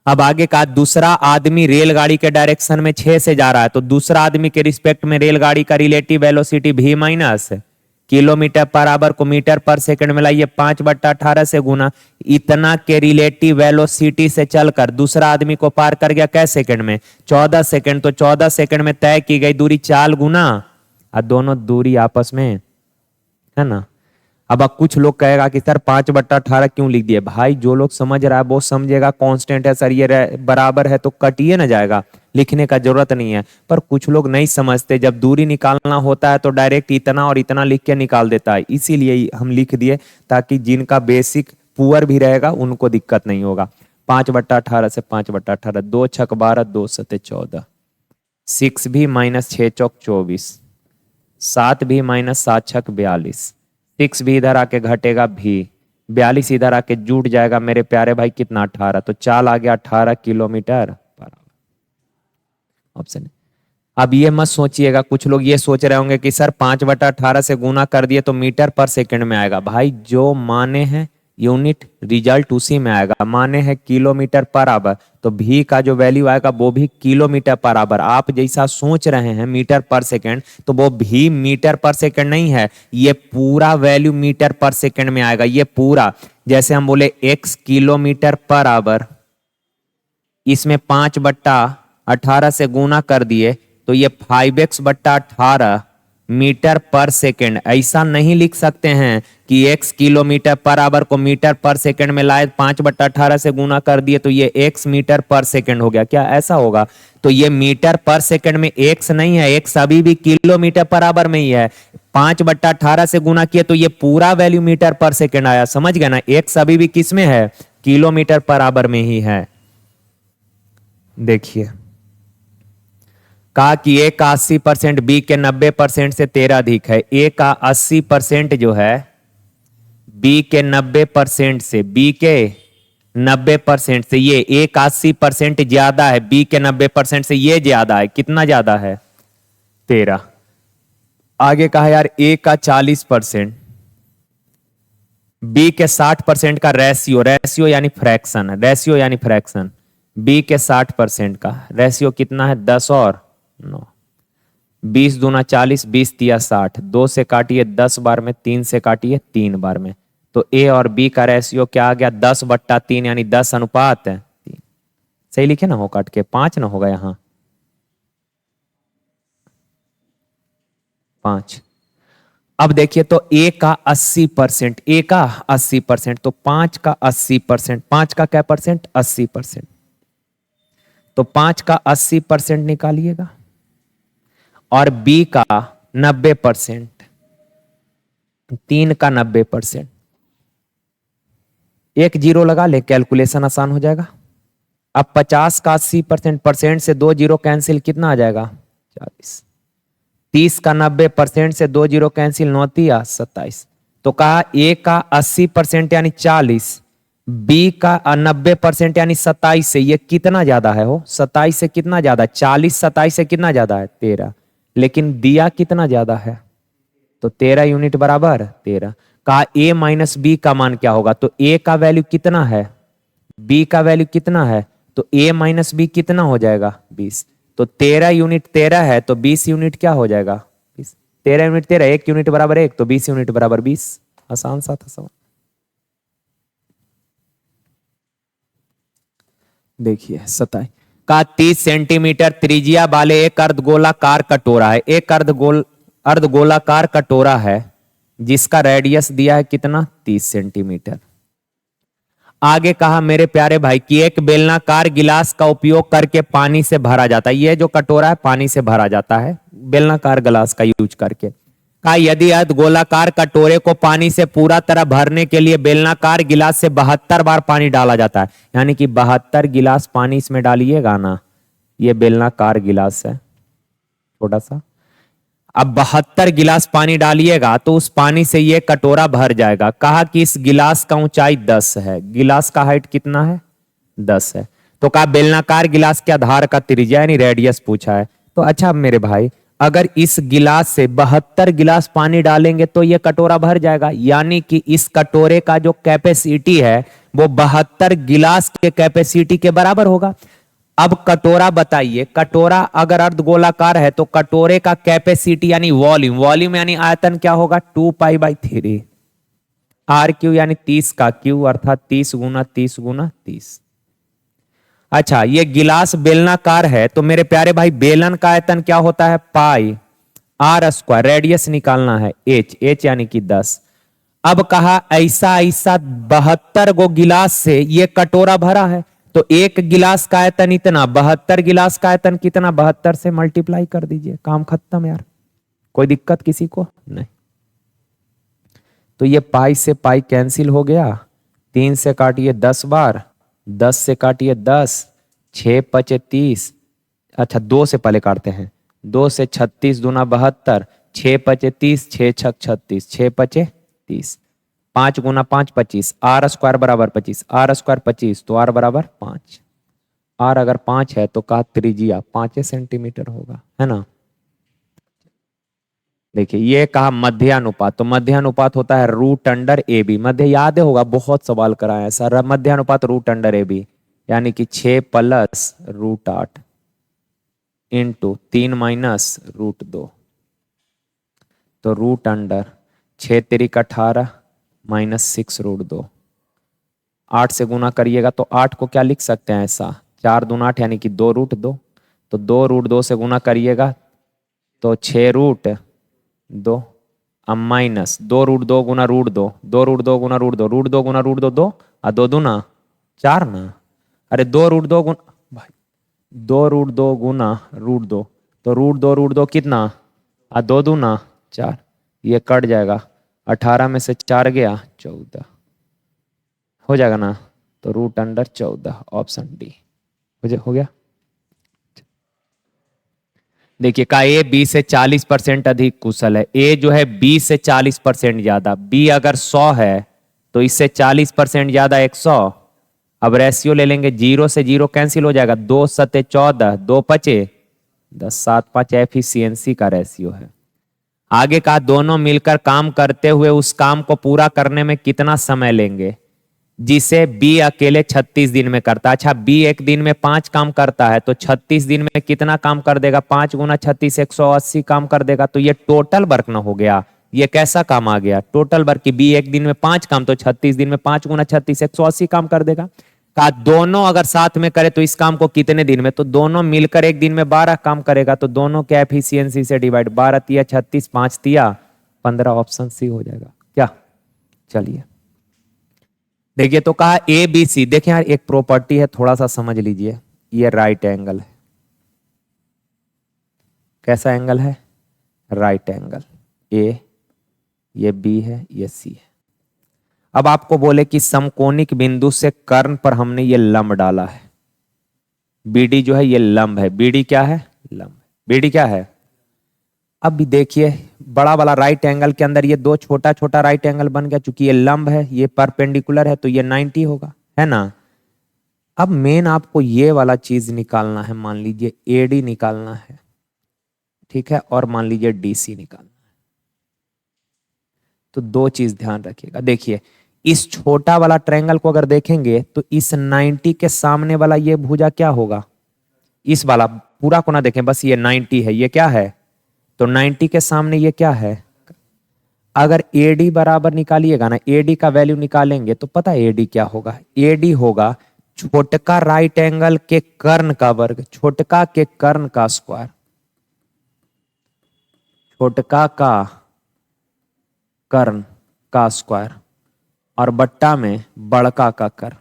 अब आगे का, दूसरा आदमी रेलगाड़ी के डायरेक्शन में 6 से जा रहा है, तो दूसरा आदमी के रिस्पेक्ट में रेलगाड़ी का relative velocity v- kilometre per hour को मीटर पर सेकंड में लाइए 5/18 से गुना। इतना के रिलेटिव वेलोसिटी से चलकर दूसरा आदमी को पार कर गया कै सेकंड में? 14 सेकंड। तो 14 सेकंड में तय की गई दूरी चाल गुना, और दोनों दूरी आपस में, है ना। अब कुछ लोग कहेगा कि सर 5/18 क्यों लिख दिए? भाई जो लोग समझ रहा है वो समझेगा, कांस्टेंट है सर, ये बराबर है तो कटिए ना जाएगा, लिखने का जरूरत नहीं है। पर कुछ लोग नहीं समझते, जब दूरी निकालना होता है तो डायरेक्ट इतना और इतना लिख के निकाल देता है, इसीलिए हम लिख दिए, ताकि जिनका बेसिक पुअर भी रहेगा उनको दिक्कत नहीं होगा। 5/18 से 5/18, 2 छक 12, 2 सते 14, 6 भी -6 चौक 24, 7 भी -7 छक 42, 6 भी इधर आके घटेगा भी, 42 इधर आके जुट जाएगा मेरे प्यारे भाई, कितना? 18। तो चाल आ गया 18 किलोमीटर पर आवर, ऑप्शन। अब ये मत सोचिएगा, कुछ लोग ये सोच रहे होंगे कि सर 5/18 से गुना कर दिए तो मीटर पर सेकंड में आएगा। भाई जो माने हैं यूनिट, रिजल्ट उसी में आएगा। माने हैं किलोमीटर पर आवर, तो भी का जो वैल्यू आएगा वो भी किलोमीटर पर आवर। आप जैसा सोच रहे हैं मीटर पर सेकंड, तो वो भी मीटर पर सेकंड नहीं है, ये पूरा वैल्यू मीटर पर सेकंड में आएगा, ये पूरा। जैसे हम बोले x किलोमीटर पर आवर, इसमें 5/18 से गुना कर दिए तो ये 5x/18 मीटर पर सेकंड। ऐसा नहीं लिख सकते हैं कि x किलोमीटर पर आवर को मीटर पर सेकंड में लाए 5/18 से गुना कर दिए तो ये x मीटर पर सेकंड हो गया, क्या ऐसा होगा? तो ये मीटर पर सेकंड में x नहीं है, x अभी भी किलोमीटर पर आवर में ही है। 5/18 से गुना किए तो ये पूरा वैल्यू मीटर पर सेकंड आया, समझ गए ना? x अभी भी किस में है? किलोमीटर पर आवर में ही है। देखिए कहा कि ए का 80% बी के 90% से 13 अधिक है। ए का 80% जो है बी के 90% से, बी के 90% से ये ए का 80% ज्यादा है, बी के 90% से ये ज्यादा है। कितना ज्यादा है? 13। आगे कहा यार ए का 40%, बी के 60% का रेशियो, रेशियो यानी फ्रैक्शन, रेशियो यानी फ्रैक्शन, बी के 60% का रेशियो कितना है? 10 और 9, 20 दूना 40, 20 तिया 60, 2 से काटिए 10 बार में, 3 से काटिए 3 बार में, तो ए और बी का रेशियो क्या आ गया? 10/3 यानी 10 अनुपात 3। सही लिखे ना? हो काट के 5 ना होगा यहां 5। अब देखिए तो ए का 80%, ए का 80%, तो 5 का 80%, 5 का क्या परसेंट? 80%, तो 5 का 80% निकालिएगा और बी का 90%, 3 का 90%, एक जीरो लगा ले, कैलकुलेशन आसान हो जाएगा। अब 50 का 80%, परसेंट से 2 जीरो कैंसिल, कितना आ जाएगा? 40। 30 का 90% से 2 जीरो कैंसिल, 9 तिया 27। तो कहा ए का 80% यानी 40, बी का 90% यानी 27 से ये कितना ज्यादा है? हो 27 से कितना ज्यादा? 40 27 से कितना ज्यादा है? 13। लेकिन दिया कितना ज्यादा है? तो 13 यूनिट बराबर 13। कहा ए माइनस बी का मान क्या होगा? तो ए का वैल्यू कितना है, बी का वैल्यू कितना है? तो ए माइनस बी कितना हो जाएगा? 20। तो 13 यूनिट 13 है तो 20 यूनिट क्या हो जाएगा? 20। 13 यूनिट 13, 1 यूनिट बराबर 1, तो 20 यूनिट बराबर 20। आसान सा था सवाल। देखिए 27 का 30 सेंटीमीटर त्रिज्या वाले एक अर्धगोलाकार कटोरा है। एक अर्धगोलाकार कटोरा है जिसका रेडियस दिया है कितना? 30 सेंटीमीटर। आगे कहा मेरे प्यारे भाई कि एक बेलनाकार गिलास का उपयोग करके पानी से भरा जाता है। ये जो कटोरा है पानी से भरा जाता है बेलनाकार गिलास का यूज करके। कहा यदि अर्धगोलाकार कटोरे को पानी से पूरा तरह भरने के लिए बेलनाकार गिलास से 72 बार पानी डाला जाता है, यानी कि 72 गिलास पानी इसमें डालिएगा ना। ये बेलनाकार गिलास है छोटा सा, अब 72 गिलास पानी डालिएगा तो उस पानी से ये कटोरा भर जाएगा। कहा कि इस गिलास का ऊंचाई 10 है, गिलास का हाइट कितना है? 10 है। तो कहा बेलनाकार गिलास के आधार का त्रिज्या यानी रेडियस पूछा है। तो अच्छा मेरे भाई अगर इस गिलास से 72 गिलास पानी डालेंगे तो ये कटोरा भर जाएगा, यानी कि इस कटोरे का जो कैपेसिटी है वो 72 गिलास के कैपेसिटी के बराबर होगा। अब कटोरा बताइए, कटोरा अगर अर्धगोलाकार है तो कटोरे का कैपेसिटी यानी वॉल्यूम, वॉल्यूम यानी आयतन क्या होगा? 2π/3 आर क्यू यानी 30 का क्यू अर्थात 30 गुना 30 गुना 30। अच्छा ये गिलास बेलनाकार है तो मेरे प्यारे भाई बेलन का आयतन क्या होता है? पाई आर स्क्वायर, रेडियस निकालना है एच, एच यानी कि 10। अब कहा ऐसा ऐसा 72 गो गिलास से ये कटोरा भरा है तो एक गिलास का आयतन इतना, 72 गिलास का आयतन कितना? 72 से मल्टीप्लाई कर दीजिए, काम खत्म यार। कोई दिक्कत किसी को नहीं। तो ये पाई से पाई कैंसिल हो गया, 3 से काटिए 10 बार, 10 से काटिए 10, 6 पचे 30, अच्छा 2 से पहले काटते हैं, 2 से 36 दूना 72, 6 पचे 30, 6 छक 36, 6 पचे 30, 5 गुना 5 25, आर स्क्वायर बराबर 25, आर स्क्वायर 25 तो आर बराबर 5। आर अगर 5 है तो का त्रिज्या 5 सेंटीमीटर होगा, है ना। देखिए ये कहा मध्यानुपात, तो मध्यानुपात होता है रूट अंडर ए बी। मध्य याद होगा, बहुत सवाल कराया है सर। मध्यानुपात रूट अंडर ए बी यानी कि 6 plus root 8 into 3 minus root 2, तो रूट अंडर 6 तिरिक 18 माइनस 6 रूट 2। 8 से गुना करिएगा तो 8 को क्या लिख सकते हैं ऐसा, 4 दूना 8 यानी कि 2 रूट 2, तो 2 रूट 2 से गुना करिएगा तो 6 रूट 2, अब माइनस 2√2 गुना √2, 2√2 गुना √2, √2 गुना √2 2, और 2 दूना 4 ना। अरे 2√2 गुना भाई 2√2 गुना √2, तो √2 कितना, और 2 दूना 4, ये कट जाएगा। 18 में से 4 गया 14, हो जाएगा ना। तो √14, ऑप्शन डी हो गया। देखिए का ए बी से 40% अधिक कुशल है। ए जो है बी से 40% ज्यादा, बी अगर 100 है तो इससे 40% ज्यादा 100। अब रेशियो ले लेंगे, 0 से 0 कैंसिल हो जाएगा, 2 सते 14, 2 पचे 10, 7 5 एफिशिएंसी का रेशियो है। आगे कहा दोनों मिलकर काम करते हुए उस काम को पूरा करने में कितना समय लेंगे, जिसे बी अकेले 36 दिन में करता है। अच्छा बी एक दिन में 5 काम करता है तो 36 दिन में कितना काम कर देगा, 5 गुना 36 180 काम कर देगा। तो ये टोटल वर्क ना हो गया, ये कैसा काम आ गया, टोटल वर्क की। बी एक दिन में 5 काम तो 36 दिन में 5 गुना 36 180 काम कर देगा। कहा दोनों अगर साथ में करे तो इस काम को कितने दिन में, तो दोनों मिलकर एक दिन में 12 काम करेगा। तो दोनों के एफिशिएंसी से डिवाइड, 12 तिया 36, 5 तिया 15, ऑप्शन सी हो जाएगा क्या। चलिए देखिए तो कहा ए बी सी। देखिए यार एक प्रॉपर्टी है, थोड़ा सा समझ लीजिए। ये राइट एंगल है, कैसा एंगल है, राइट एंगल। ए, ये बी है, ये सी है। अब आपको बोले कि समकोणिक बिंदु से कर्ण पर हमने ये लंब डाला है, बीडी जो है ये लंब है। बीडी क्या है, लंब। बीडी क्या है। अब भी देखिए बड़ा वाला राइट एंगल के अंदर ये दो छोटा छोटा राइट एंगल बन गया, चूंकि ये लंब है, ये परपेंडिकुलर है, तो ये 90 होगा, है ना। अब मेन आपको ये वाला चीज निकालना है, मान लीजिए एडी निकालना है, ठीक है, और मान लीजिए डीसी निकालना है। तो दो चीज ध्यान रखिएगा। देखिए इस छोटा वाला ट्रायंगल को अगर देखेंगे तो इस 90 के सामने वाला ये भुजा क्या होगा, इस वाला पूरा कोना देखें, बस ये 90 है, ये क्या है, तो 90 के सामने ये क्या है। अगर AD बराबर निकालिएगा ना, AD का वैल्यू निकालेंगे तो पता है AD क्या होगा, AD होगा छोटका राइट एंगल के कर्ण का वर्ग, छोटका के कर्ण का स्क्वायर, छोटका का कर्ण का स्क्वायर, और बट्टा में बड़का का कर्ण।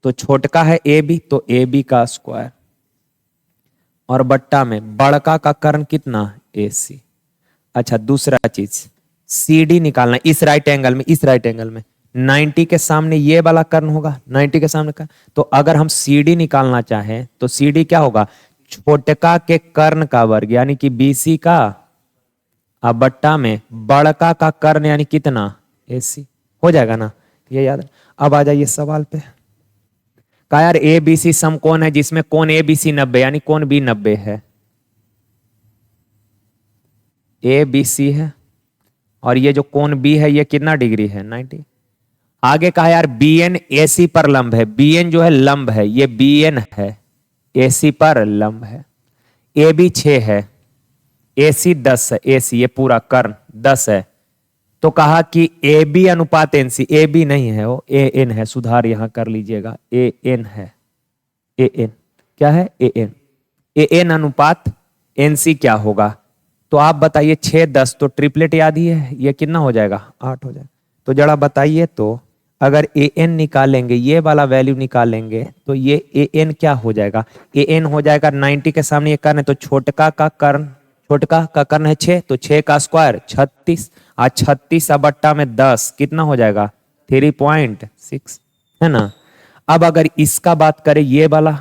तो छोटका है AB, तो AB का स्क्वायर, और बट्टा में बड़का का कर्ण कितना, AC। अच्छा दूसरा चीज CD निकालना, इस राइट एंगल में, इस राइट एंगल में 90 के सामने ये वाला कर्ण होगा, 90 के सामने का। तो अगर हम CD निकालना चाहें तो CD क्या होगा, छोटका के कर्ण का वर्ग यानी कि BC का, अब बट्टा में बड़का का कर्ण यानी कितना, AC। हो जाएगा ना, ये याद। अब आ जाइए सवाल पे। कहा यार ABC समकोण है जिसमें कोण ABC 90 यानी कोण B 90 है। ABC है और ये जो कोण B है ये कितना डिग्री है, 90। आगे कहा यार BN AC पर लंब है, BN जो है लंब है, ये BN है, AC पर लंब है। AB 6 है, AC 10 है, AC ये पूरा कर्ण 10 है। तो कहा कि AB अनुपात NC, AB नहीं है वो AN है, सुधार यहां कर लीजिएगा, AN है, AN क्या है, AN अनुपात NC क्या होगा। तो आप बताइए 6 10 तो ट्रिपलेट याद ही है, ये कितना हो जाएगा, 8 हो जाएगा। तो जरा बताइए तो अगर AN निकालेंगे, ये वाला वैल्यू निकालेंगे तो ये AN क्या हो जाएगा, AN हो जाएगा 90 के सामने ये कर्ण है, तो छोटका का कर्ण, छोटका का कर्ण है 6, तो 6 का स्क्वायर 36, और 36 बट्टा में 10 कितना हो जाएगा, 3.6, है ना। अब अगर इसका बात करें ये वाला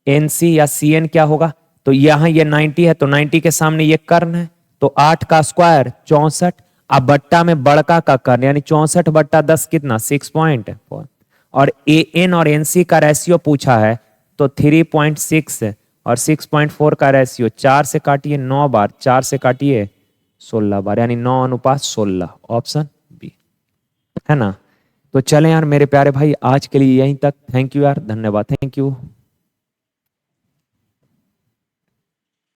NC या CN क्या होगा, तो यहां ये 90 है, तो 90 के सामने ये कर्ण है, तो 8 का स्क्वायर 64, अब बट्टा में बड़का का कर्ण यानी 64 बट्टा 10 कितना, 6.4। और AN और NC का रेशियो पूछा है तो 3.6 और 6.4 का रेशियो, 4 से काटिए 9 बार, 4 से काटिए 16 बार, यानी 9 अनुपात 16, ऑप्शन बी, है ना। तो चलें यार मेरे प्यारे भाई, आज के लिए यहीं तक। थैंक यू यार, धन्यवाद, थैंक यू।